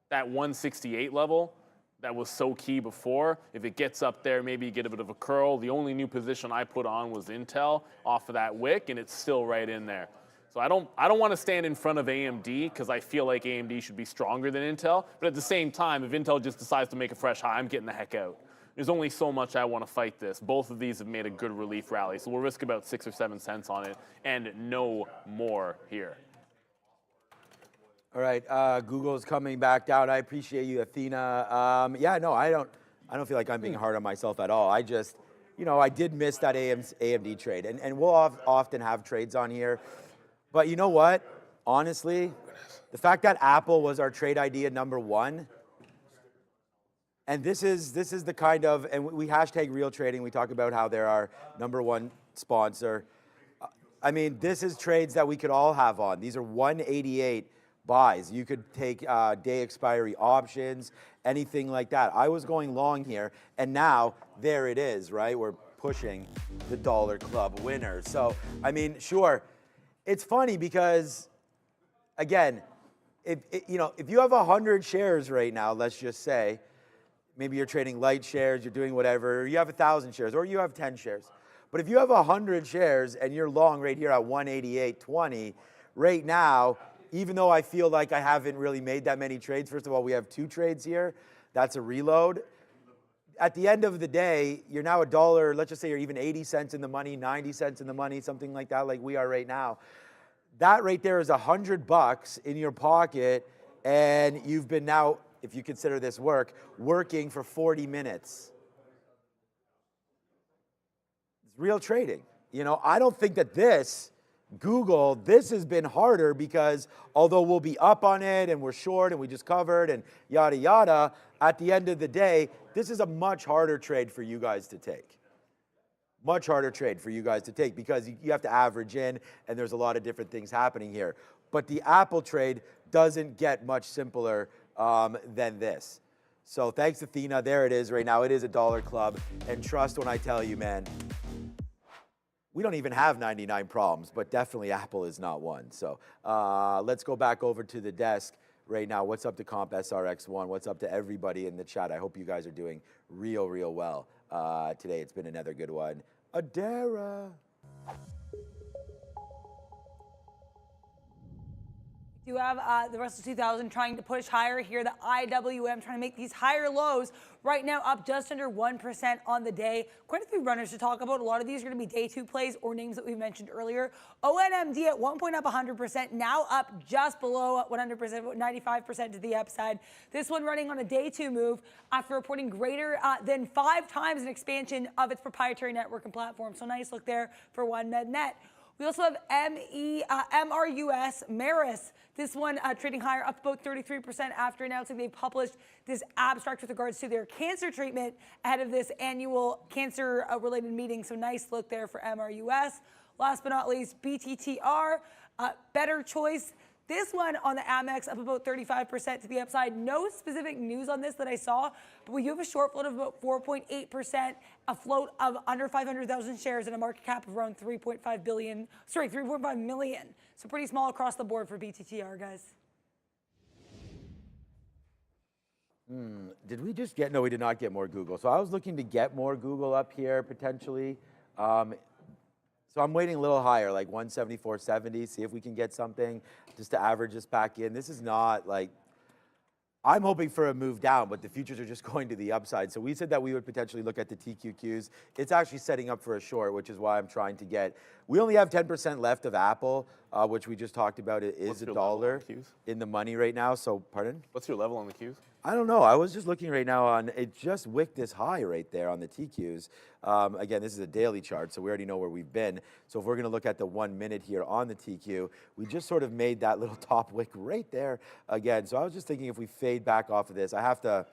that 168 level that was so key before. If it gets up there, maybe you get a bit of a curl. The only new position I put on was Intel off of that wick, and it's still right in there. So I don't want to stand in front of AMD because I feel like AMD should be stronger than Intel. But at the same time, if Intel just decides to make a fresh high, I'm getting the heck out. There's only so much I want to fight this. Both of these have made a good relief rally, so we'll risk about 6 or 7 cents on it and no more here. All right, Google's coming back down. I appreciate you, Athena. Yeah, no, I don't feel like I'm being hard on myself at all. I just, I did miss that AMD trade, and we'll often have trades on here. But you know what? Honestly, the fact that Apple was our trade idea number one, and this is the kind of, and we hashtag real trading. We talk about how they're our number one sponsor. I mean, this is trades that we could all have on. These are 188 buys. You could take day expiry options, anything like that. I was going long here, and now there it is, right? We're pushing the Dollar Club winner. So, I mean, sure, it's funny because, again, if you have 100 shares right now, let's just say, maybe you're trading light shares, you're doing whatever, you have 1,000 shares, or you have 10 shares. But if you have 100 shares and you're long right here at 188.20, right now, even though I feel like I haven't really made that many trades, first of all, we have 2 trades here. That's a reload. At the end of the day, you're now $1, let's just say you're even 80 cents in the money, 90 cents in the money, something like that, like we are right now. That right there is $100 in your pocket, and you've been now, if you consider this work, working for 40 minutes. It's real trading. I don't think that Google, this has been harder because although we'll be up on it and we're short and we just covered and yada yada, at the end of the day, this is a much harder trade for you guys to take. Much harder trade for you guys to take because you have to average in and there's a lot of different things happening here. But the Apple trade doesn't get much simpler than this. So thanks, Athena. There it is right now. It is a Dollar Club. And trust when I tell you, man, we don't even have 99 problems, but definitely Apple is not one. So let's go back over to the desk right now. What's up to Comp SRX1? What's up to everybody in the chat? I hope you guys are doing real well today. It's been another good one. Adara. You have the Russell 2000 trying to push higher here. The IWM trying to make these higher lows. Right now up just under 1% on the day. Quite a few runners to talk about. A lot of these are going to be day two plays or names that we mentioned earlier. ONMD at one point up 100%, now up just below 100%, 95% to the upside. This one running on a day two move after reporting greater than 5 times an expansion of its proprietary network and platform. So nice look there for OneMedNet. We also have MRUS, Maris. This one trading higher, up about 33% after announcing they published this abstract with regards to their cancer treatment ahead of this annual cancer-related meeting. So nice look there for MRUS. Last but not least, BTTR, Better Choice. This one on the Amex up about 35% to the upside. No specific news on this that I saw, but we do have a short float of about 4.8%, a float of under 500,000 shares, and a market cap of around 3.5 million. So pretty small across the board for BTTR, guys. Did we just get? No, we did not get more Google. So I was looking to get more Google up here potentially. So I'm waiting a little higher, like 174.70, see if we can get something just to average this back in. This is not like, I'm hoping for a move down, but the futures are just going to the upside. So we said that we would potentially look at the TQQs. It's actually setting up for a short, which is why I'm trying to get. We only have 10% left of Apple, which we just talked about. It is What's your $1 level on the Qs? in the money right now. So, pardon? What's your level on the Qs? I don't know. I was just looking right now on, it just wicked this high right there on the TQs. Again, this is a daily chart, so we already know where we've been. So if we're gonna look at the 1 minute here on the TQ, we just sort of made that little top wick right there again. So I was just thinking if we fade back off of this, I have to,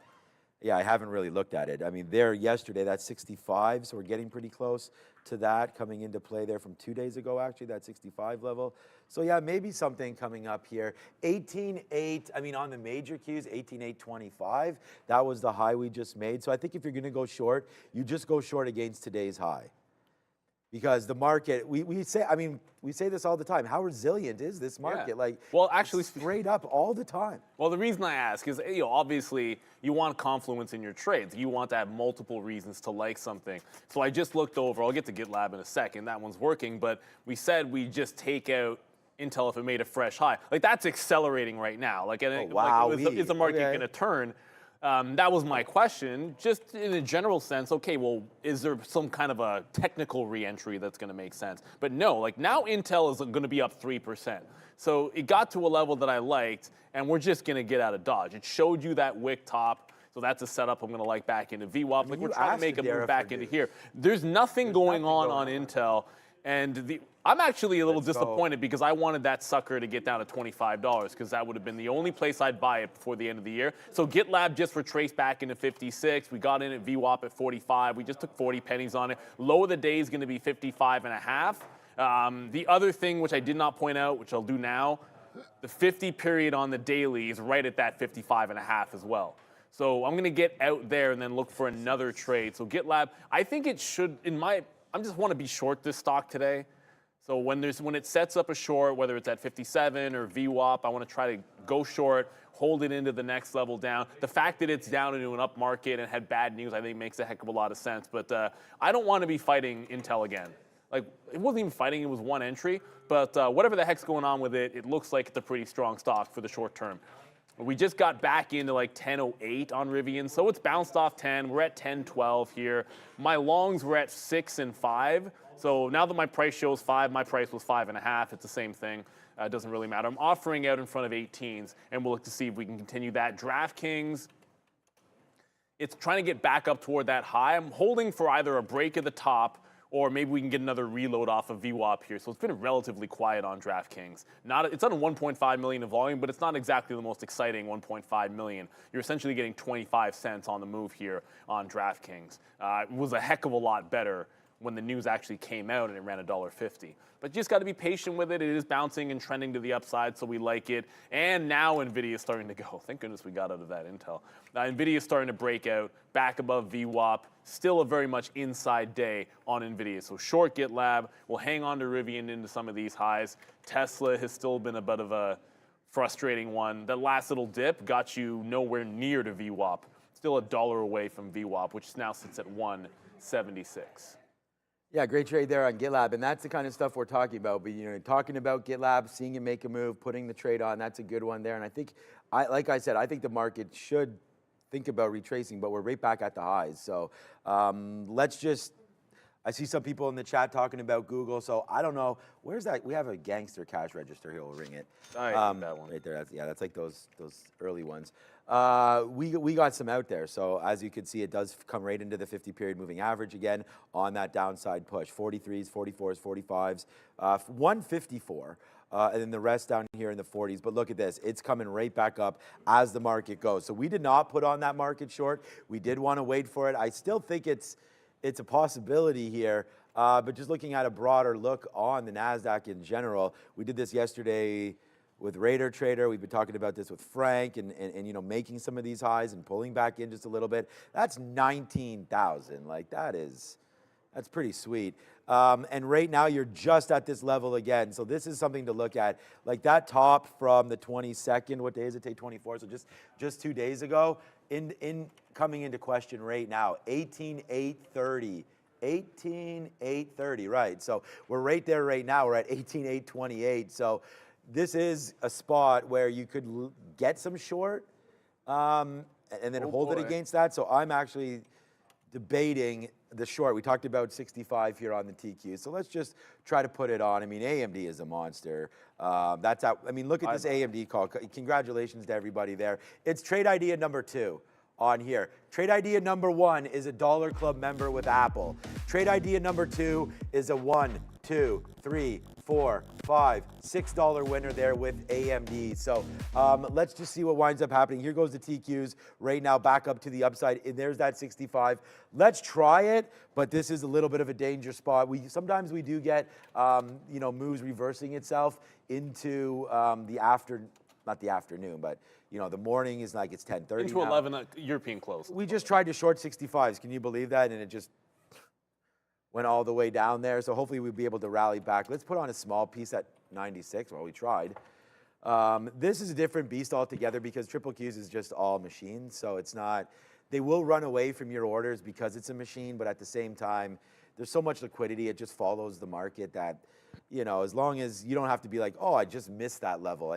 yeah, I haven't really looked at it. I mean, there yesterday, that's 65, so we're getting pretty close to that coming into play there from 2 days ago, actually, that 65 level. So yeah, maybe something coming up here. 18.8, I mean, on the major Qs, 18.825, that was the high we just made. So I think if you're gonna go short, you just go short against today's high. Because the market, we say, I mean, we say this all the time. How resilient is this market? Yeah. Like, Well, actually, it's straight up all the time. Well, the reason I ask is, obviously you want confluence in your trades. You want to have multiple reasons to like something. So I just looked over. I'll get to GitLab in a second. That one's working. But we said we just take out Intel if it made a fresh high. Like that's accelerating right now. Like, wow. Is the market going to turn? That was my question. Just in a general sense, okay, well, is there some kind of a technical reentry that's going to make sense? But no, like now Intel is going to be up 3%. So it got to a level that I liked, and we're just going to get out of Dodge. It showed you that wick top. So that's a setup I'm going to like back into VWAP. Like we're trying to make a move back into here. There's nothing going on Intel. And I'm actually a little disappointed because I wanted that sucker to get down to $25 because that would have been the only place I'd buy it before the end of the year. So GitLab just retraced back into 56. We got in at VWAP at 45. We just took 40 pennies on it. Low of the day is going to be 55.5. The other thing which I did not point out, which I'll do now, the 50 period on the daily is right at that 55.5 as well. So I'm going to get out there and then look for another trade. So GitLab, I think it should, I just want to be short this stock today. So when it sets up a short, whether it's at 57 or VWAP, I want to try to go short, hold it into the next level down. The fact that it's down into an up market and had bad news, I think makes a heck of a lot of sense. But I don't want to be fighting Intel again. Like, it wasn't even fighting, it was one entry. But whatever the heck's going on with it, it looks like it's a pretty strong stock for the short term. We just got back into like 10.08 on Rivian, so it's bounced off 10. We're at 10.12 here. My longs were at 6 and 5. So now that my price shows 5, my price was 5.5. It's the same thing. It doesn't really matter. I'm offering out in front of 18s, and we'll look to see if we can continue that. DraftKings, it's trying to get back up toward that high. I'm holding for either a break at the top or maybe we can get another reload off of VWAP here. So it's been relatively quiet on DraftKings. It's on 1.5 million in volume, but it's not exactly the most exciting 1.5 million. You're essentially getting 25 cents on the move here on DraftKings. It was a heck of a lot better when the news actually came out and it ran $1.50. But you just got to be patient with it. It is bouncing and trending to the upside, so we like it. And now NVIDIA is starting to go. Thank goodness we got out of that Intel. NVIDIA is starting to break out, back above VWAP. Still a very much inside day on NVIDIA. So short GitLab. We'll hang on to Rivian into some of these highs. Tesla has still been a bit of a frustrating one. That last little dip got you nowhere near to VWAP. Still $1 away from VWAP, which now sits at 176. Yeah, great trade there on GitLab, and that's the kind of stuff we're talking about. But talking about GitLab, seeing it make a move, putting the trade on, that's a good one there. And I think, like I said, I think the market should think about retracing, but we're right back at the highs. So let's just. I see some people in the chat talking about Google, so I don't know. Where's that? We have a gangster cash register here. We'll ring it. I hate that one. Right there. That's like those early ones. We got some out there. So as you can see, it does come right into the 50-period moving average again on that downside push. 43s, 44s, 45s, 154. And then the rest down here in the 40s. But look at this. It's coming right back up as the market goes. So we did not put on that market short. We did want to wait for it. I still think it's a possibility here, but just looking at a broader look on the NASDAQ in general, we did this yesterday with Raider Trader. We've been talking about this with Frank and making some of these highs and pulling back in just a little bit. That's 19,000. Like that's pretty sweet. And right now you're just at this level again. So this is something to look at. Like that top from the 22nd, what day is it? Day 24. So just 2 days ago, in coming into question right now, 18,830. 18,830, right. So we're right there right now. We're at 18,828. So this is a spot where you could get some short and then hold it against that. So I'm actually debating the short. We talked about 65 here on the TQ. So let's just try to put it on. I mean, AMD is a monster. That's out. I mean, look at this AMD call. Congratulations to everybody there. It's trade idea number 2 on here. Trade idea number 1 is a Dollar Club member with Apple. Trade idea number 2 is a 1, 2, 3, 4, 5, $6 winner there with AMD. So let's just see what winds up happening. Here goes the TQs right now back up to the upside. And there's that 65. Let's try it, but this is a little bit of a danger spot. Sometimes we do get moves reversing itself into not the afternoon, but the morning is like it's 10:30 Into now. 11 European close. We just tried to short 65s. Can you believe that? And it just went all the way down there. So hopefully we'll be able to rally back. Let's put on a small piece at 96. Well, we tried. This is a different beast altogether because Triple Qs is just all machines. So it's not, they will run away from your orders because it's a machine, but at the same time, there's so much liquidity. It just follows the market that, as long as you don't have to be like, oh, I just missed that level.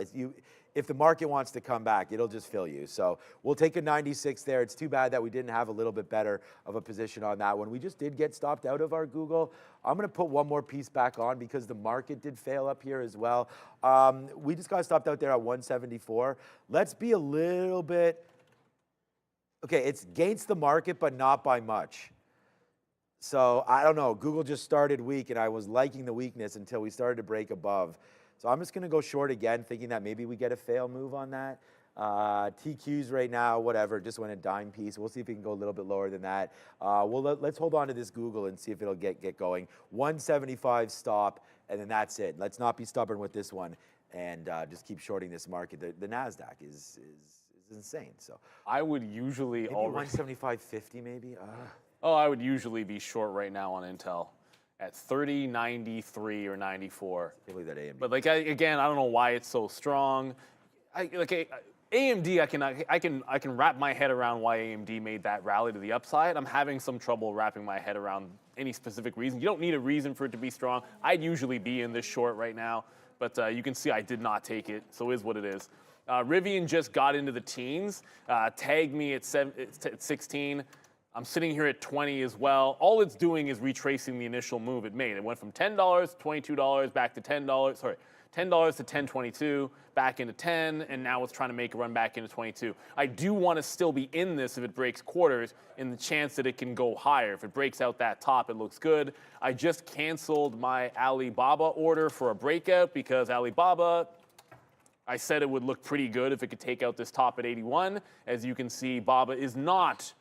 If the market wants to come back, it'll just fill you. So we'll take a 96 there. It's too bad that we didn't have a little bit better of a position on that one. We just did get stopped out of our Google. I'm going to put one more piece back on because the market did fail up here as well. We just got stopped out there at 174. Let's be a little bit, okay, it's against the market, but not by much. So I don't know. Google just started weak, and I was liking the weakness until we started to break above. So I'm just going to go short again, thinking that maybe we get a fail move on that. TQs right now, whatever, just went a dime piece. We'll see if we can go a little bit lower than that. Let's hold on to this Google and see if it'll get going. 175 stop, and then that's it. Let's not be stubborn with this one and just keep shorting this market. The NASDAQ is insane. So I would usually maybe already 175.50 maybe. I would usually be short right now on Intel at 30.93 or 94. Can't believe that AMD. But again, I don't know why it's so strong. AMD, I can wrap my head around why AMD made that rally to the upside. I'm having some trouble wrapping my head around any specific reason. You don't need a reason for it to be strong. I'd usually be in this short right now, but you can see I did not take it, so it is what it is. Rivian just got into the teens, tagged me at 16. I'm sitting here at 20 as well. All it's doing is retracing the initial move it made. It went from $10 to $22, back to $10, sorry, $10 to $10.22, back into 10, and now it's trying to make a run back into 22. I do want to still be in this if it breaks quarters in the chance that it can go higher. If it breaks out that top, it looks good. I just canceled my Alibaba order for a breakout because Alibaba, I said it would look pretty good if it could take out this top at 81. As you can see, Baba is not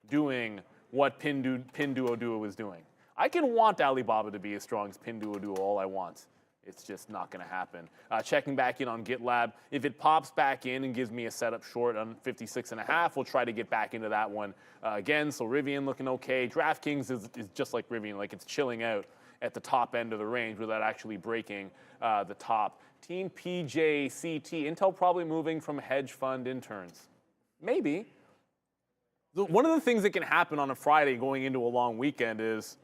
doing what Pinduoduo was doing. I can want Alibaba to be as strong as Pinduoduo all I want. It's just not going to happen. Checking back in on GitLab. If it pops back in and gives me a setup short on 56.5, we'll try to get back into that one again. So Rivian looking okay. DraftKings is just like Rivian, like it's chilling out at the top end of the range without actually breaking the top. Team PJCT, Intel probably moving from hedge fund interns. Maybe. One of the things that can happen on a Friday going into a long weekend is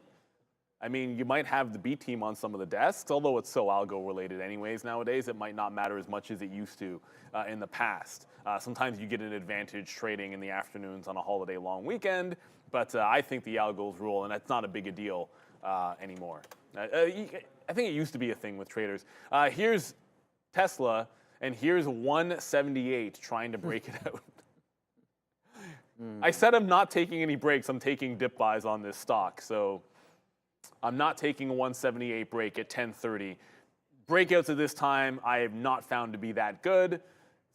I mean, you might have the B team on some of the desks, although it's so algo related anyways nowadays, it might not matter as much as it used to in the past. Sometimes you get an advantage trading in the afternoons on a holiday long weekend, but I think the algos rule, and that's not a big a deal anymore. I think it used to be a thing with traders. Here's Tesla, and here's 178 trying to break it out. I said I'm not taking any breaks. I'm taking dip buys on this stock. So I'm not taking a 178 break at 10:30. Breakouts at this time I have not found to be that good.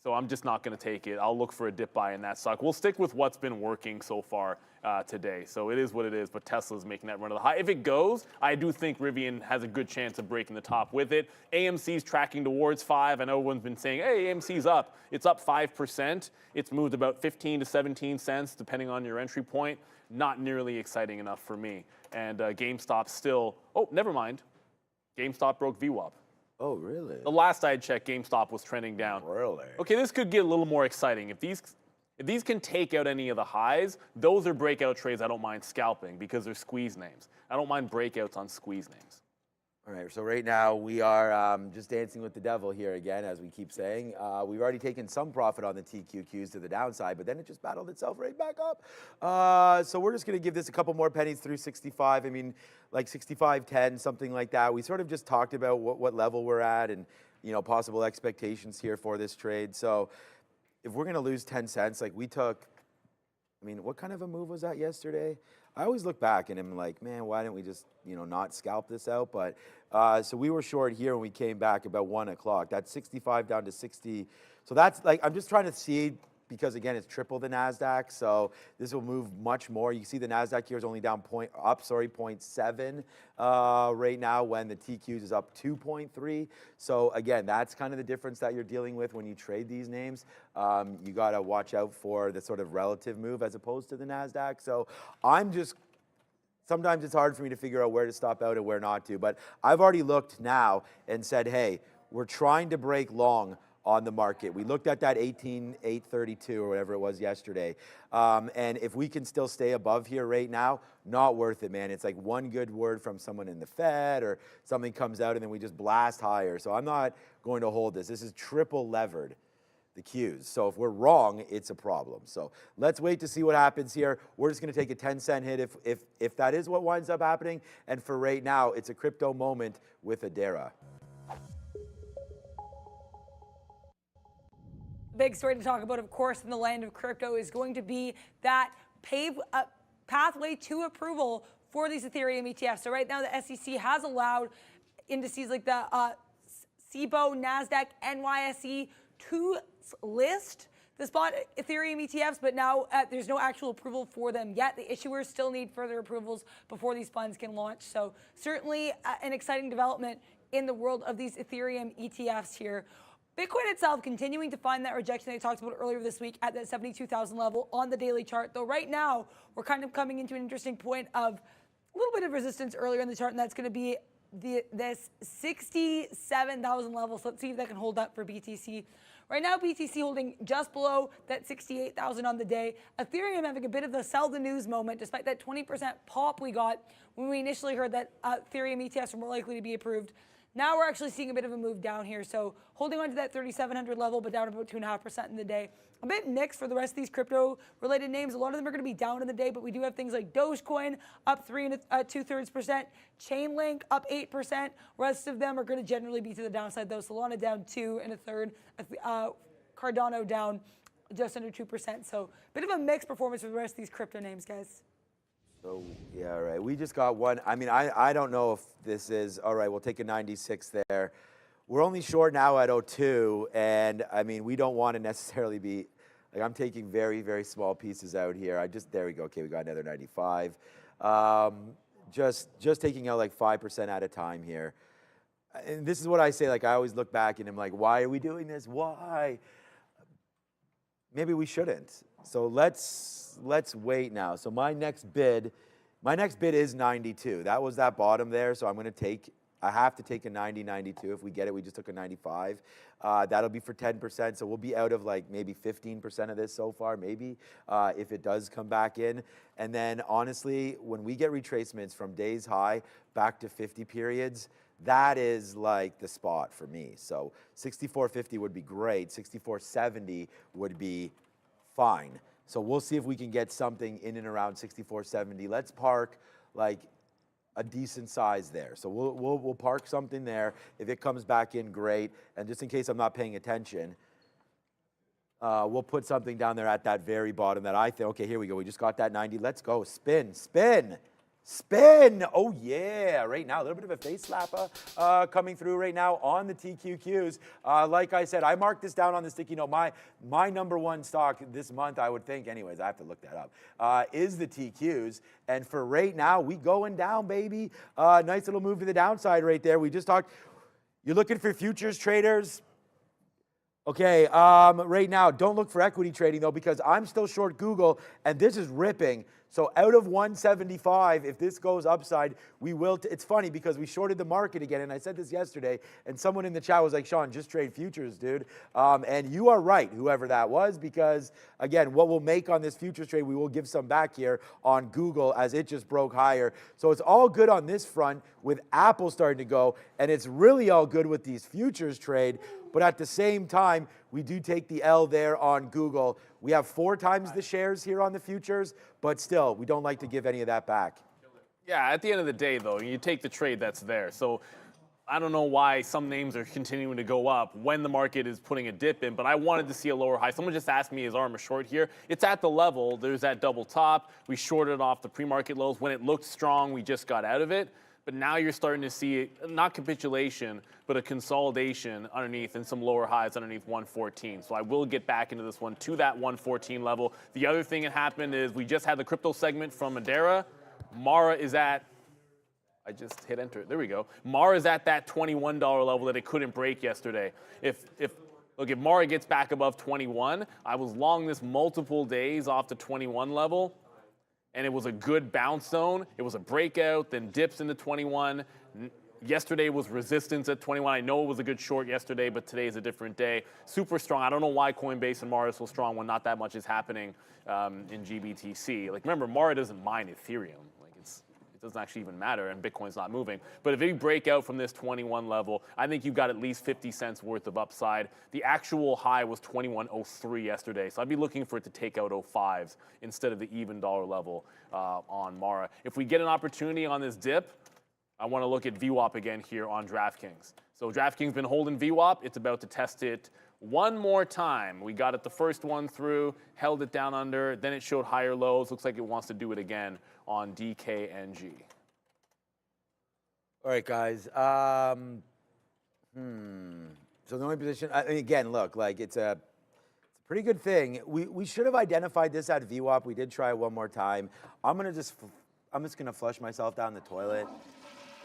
So I'm just not going to take it. I'll look for a dip buy in that stock. We'll stick with what's been working so far today. So it is what it is, but Tesla's making that run to the high. If it goes, I do think Rivian has a good chance of breaking the top with it. AMC's tracking towards 5. I know everyone's been saying, hey, AMC's up. It's up 5%. It's moved about 15 to 17 cents, depending on your entry point. Not nearly exciting enough for me. And GameStop still, oh, never mind. GameStop broke VWAP. Oh, really? The last I checked, GameStop was trending down. Really? Okay, this could get a little more exciting. If these can take out any of the highs, those are breakout trades I don't mind scalping because they're squeeze names. I don't mind breakouts on squeeze names. All right, so right now we are just dancing with the devil here again, as we keep saying. We've already taken some profit on the TQQs to the downside, but then it just battled itself right back up. So we're just going to give this a couple more pennies through 65. I mean, like 65.10, something like that. We sort of just talked about what level we're at and, you know, possible expectations here for this trade. So if we're going to lose 10 cents, like we took, I mean, what kind of a move was that yesterday? I always look back and I'm like, man, why didn't we just, you know, not scalp this out? But so we were short here when we came back about 1 o'clock. That's 65 down to 60. So that's like, I'm just trying to see, because again, it's triple the NASDAQ. So this will move much more. You see the NASDAQ here is only down 0.7 right now when the TQs is up 2.3. So again, that's kind of the difference that you're dealing with when you trade these names. You got to watch out for the sort of relative move as opposed to the NASDAQ. So I'm just, sometimes it's hard for me to figure out where to stop out and where not to. But I've already looked now and said, hey, we're trying to break long on the market. We looked at that 18,832 or whatever it was yesterday. And if we can still stay above here right now, not worth it, man. It's like one good word from someone in the Fed or something comes out and then we just blast higher. So I'm not going to hold this. This is triple levered, the Qs. So if we're wrong, it's a problem. So let's wait to see what happens here. We're just going to take a 10-cent hit if that is what winds up happening. And for right now, it's a crypto moment with Adara. Big story to talk about, of course, in the land of crypto is going to be that pathway to approval for these Ethereum ETFs. So right now, the SEC has allowed indices like the CBOE, NASDAQ, NYSE to list the spot Ethereum ETFs, but now there's no actual approval for them yet. The issuers still need further approvals before these funds can launch. So certainly an exciting development in the world of these Ethereum ETFs here. Bitcoin itself continuing to find that rejection they talked about earlier this week at that 72,000 level on the daily chart. Though right now, we're kind of coming into an interesting point of a little bit of resistance earlier in the chart, and that's going to be this 67,000 level. So let's see if that can hold up for BTC. Right now, BTC holding just below that 68,000 on the day. Ethereum having a bit of a sell the news moment, despite that 20% pop we got when we initially heard that Ethereum ETFs were more likely to be approved. Now we're actually seeing a bit of a move down here. So holding on to that 3,700 level, but down about 2.5% in the day. A bit mixed for the rest of these crypto-related names. A lot of them are going to be down in the day, but we do have things like Dogecoin up 3 2/3%, Chainlink up 8%. Rest of them are going to generally be to the downside, though. Solana down 2 1/3. Cardano down just under 2%. So a bit of a mixed performance for the rest of these crypto names, guys. So, yeah, all right. We just got one. I mean, I don't know if this is, all right, we'll take a 96 there. We're only short now at 02, and I mean, we don't want to necessarily be, like I'm taking very, very small pieces out here. There we go. Okay, we got another 95. Just taking out like 5% at a time here. And this is what I say, like I always look back and I'm like, why are we doing this? Why? Maybe we shouldn't. So let's wait now. So my next bid is 92. That was that bottom there. So I'm going to take I have to take a 90, 92. If we get it, we just took a 95. That'll be for 10%. So we'll be out of like maybe 15% of this so far, maybe, if it does come back in. And then honestly, when we get retracements from days high back to 50 periods, that is like the spot for me. So 64.50 would be great. 64.70 would be fine. So we'll see if we can get something in and around 64.70. Let's park like a decent size there. So we'll park something there. If it comes back in, great. And just in case I'm not paying attention, we'll put something down there at that very bottom that I think, okay, here we go. We just got that 90. Let's go. Spin, spin, spin. Oh, yeah. Right now, a little bit of a face slapper coming through right now on the TQQs. Like I said, I marked this down on the sticky note. My number one stock this month, I would think, anyways, I have to look that up, is the TQs. And for right now, we going down, baby. Nice little move to the downside right there. We just talked. You're looking for futures traders. Okay, right now, don't look for equity trading, though, because I'm still short Google, and this is ripping. So out of 175, if this goes upside, we will. It's funny because we shorted the market again, and I said this yesterday, and someone in the chat was like, Sean, just trade futures, dude. And you are right, whoever that was, because, again, what we'll make on this futures trade, we will give some back here on Google as it just broke higher. So it's all good on this front with Apple starting to go, and it's really all good with these futures trade. But at the same time, we do take the L there on Google. We have 4 times the shares here on the futures, but still, we don't like to give any of that back. Yeah, at the end of the day, though, you take the trade that's there. So I don't know why some names are continuing to go up when the market is putting a dip in, but I wanted to see a lower high. Someone just asked me, is ARMA short here? It's at the level. There's that double top. We shorted off the pre-market lows. When it looked strong, we just got out of it. But now you're starting to see, not capitulation, but a consolidation underneath and some lower highs underneath 114. So I will get back into this one to that 114 level. The other thing that happened is we just had the crypto segment from Madera. Mara is at, I just hit enter. There we go. Mara is at that $21 level that it couldn't break yesterday. If Mara gets back above 21, I was long this multiple days off the 21 level. And it was a good bounce zone. It was a breakout, then dips into 21. Yesterday was resistance at 21. I know it was a good short yesterday, but today is a different day. Super strong. I don't know why Coinbase and Mara are so strong when not that much is happening in GBTC. Like, remember, Mara doesn't mine Ethereum. Like, it doesn't actually even matter, and Bitcoin's not moving. But if you break out from this 21 level, I think you've got at least 50 cents worth of upside. The actual high was 21.03 yesterday, so I'd be looking for it to take out 05s instead of the even dollar level on Mara. If we get an opportunity on this dip, I want to look at VWAP again here on DraftKings. So DraftKings been holding VWAP. It's about to test it one more time. We got it the first one through, held it down under, then it showed higher lows. Looks like it wants to do it again on DKNG. All right, guys. So the only position, again, look, like it's a pretty good thing. We should have identified this at VWAP. We did try it one more time. I'm just gonna flush myself down the toilet.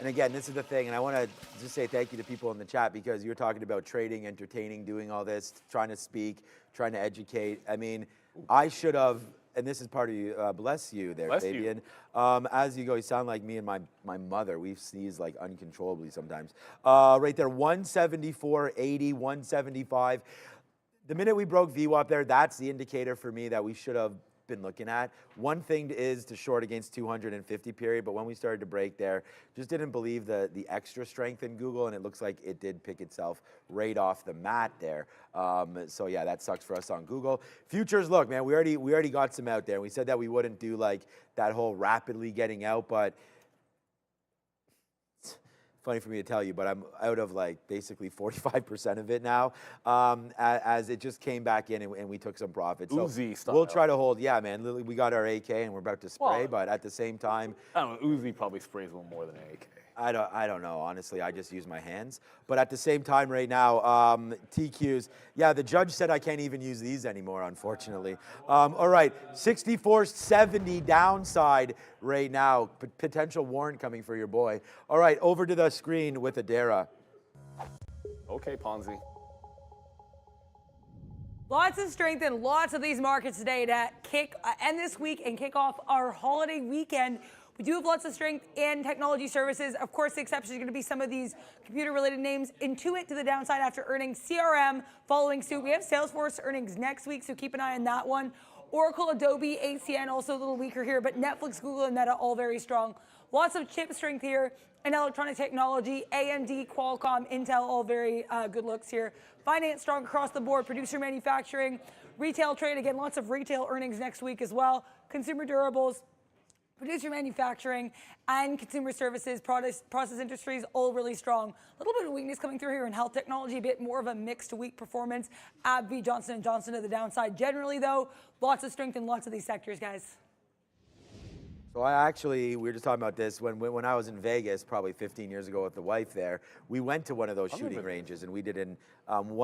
And again, this is the thing, and I want to just say thank you to people in the chat because you're talking about trading, entertaining, doing all this, trying to speak, trying to educate. I mean, I should have, and this is part of you, bless you there, Bless Fabian. As you go, you sound like me and my mother. We sneeze like uncontrollably sometimes. Right there, 174.80, 175. The minute we broke VWAP there, that's the indicator for me that we should have been looking at. One thing is to short against 250 period, but when we started to break there, just didn't believe the extra strength in Google, and it looks like it did pick itself right off the mat there. So yeah, that sucks for us on Google. Futures, look, man, we already got some out there. We said that we wouldn't do like that whole rapidly getting out, but funny for me to tell you, but I'm out of like basically 45% of it now, as it just came back in and we took some profits. So Uzi style. we'll try to hold. Yeah, man. Literally, we got our AK and we're about to spray, but at the same time, I don't know, Uzi probably sprays a little more than an AK. I don't know. Honestly, I just use my hands. But at the same time, right now, TQs. Yeah, the judge said I can't even use these anymore, unfortunately. All right, 64.70 downside right now. Potential warrant coming for your boy. All right, over to the screen with Adara. Okay, Ponzi. Lots of strength in lots of these markets today to end this week and kick off our holiday weekend. We do have lots of strength in technology services. Of course, the exception is going to be some of these computer-related names. Intuit to the downside after earnings. CRM following suit. We have Salesforce earnings next week, so keep an eye on that one. Oracle, Adobe, HCN also a little weaker here, but Netflix, Google, and Meta all very strong. Lots of chip strength here in electronic technology. AMD, Qualcomm, Intel, all very good looks here. Finance strong across the board. Producer manufacturing, retail trade, again, lots of retail earnings next week as well. Consumer durables, producer manufacturing, and consumer services, process industries, all really strong. A little bit of weakness coming through here in health technology, a bit more of a mixed weak performance. AbbVie, Johnson & Johnson to the downside. Generally, though, lots of strength in lots of these sectors, guys. So we were just talking about this when I was in Vegas probably 15 years ago with the wife there. We went to one of those shooting ranges and we did one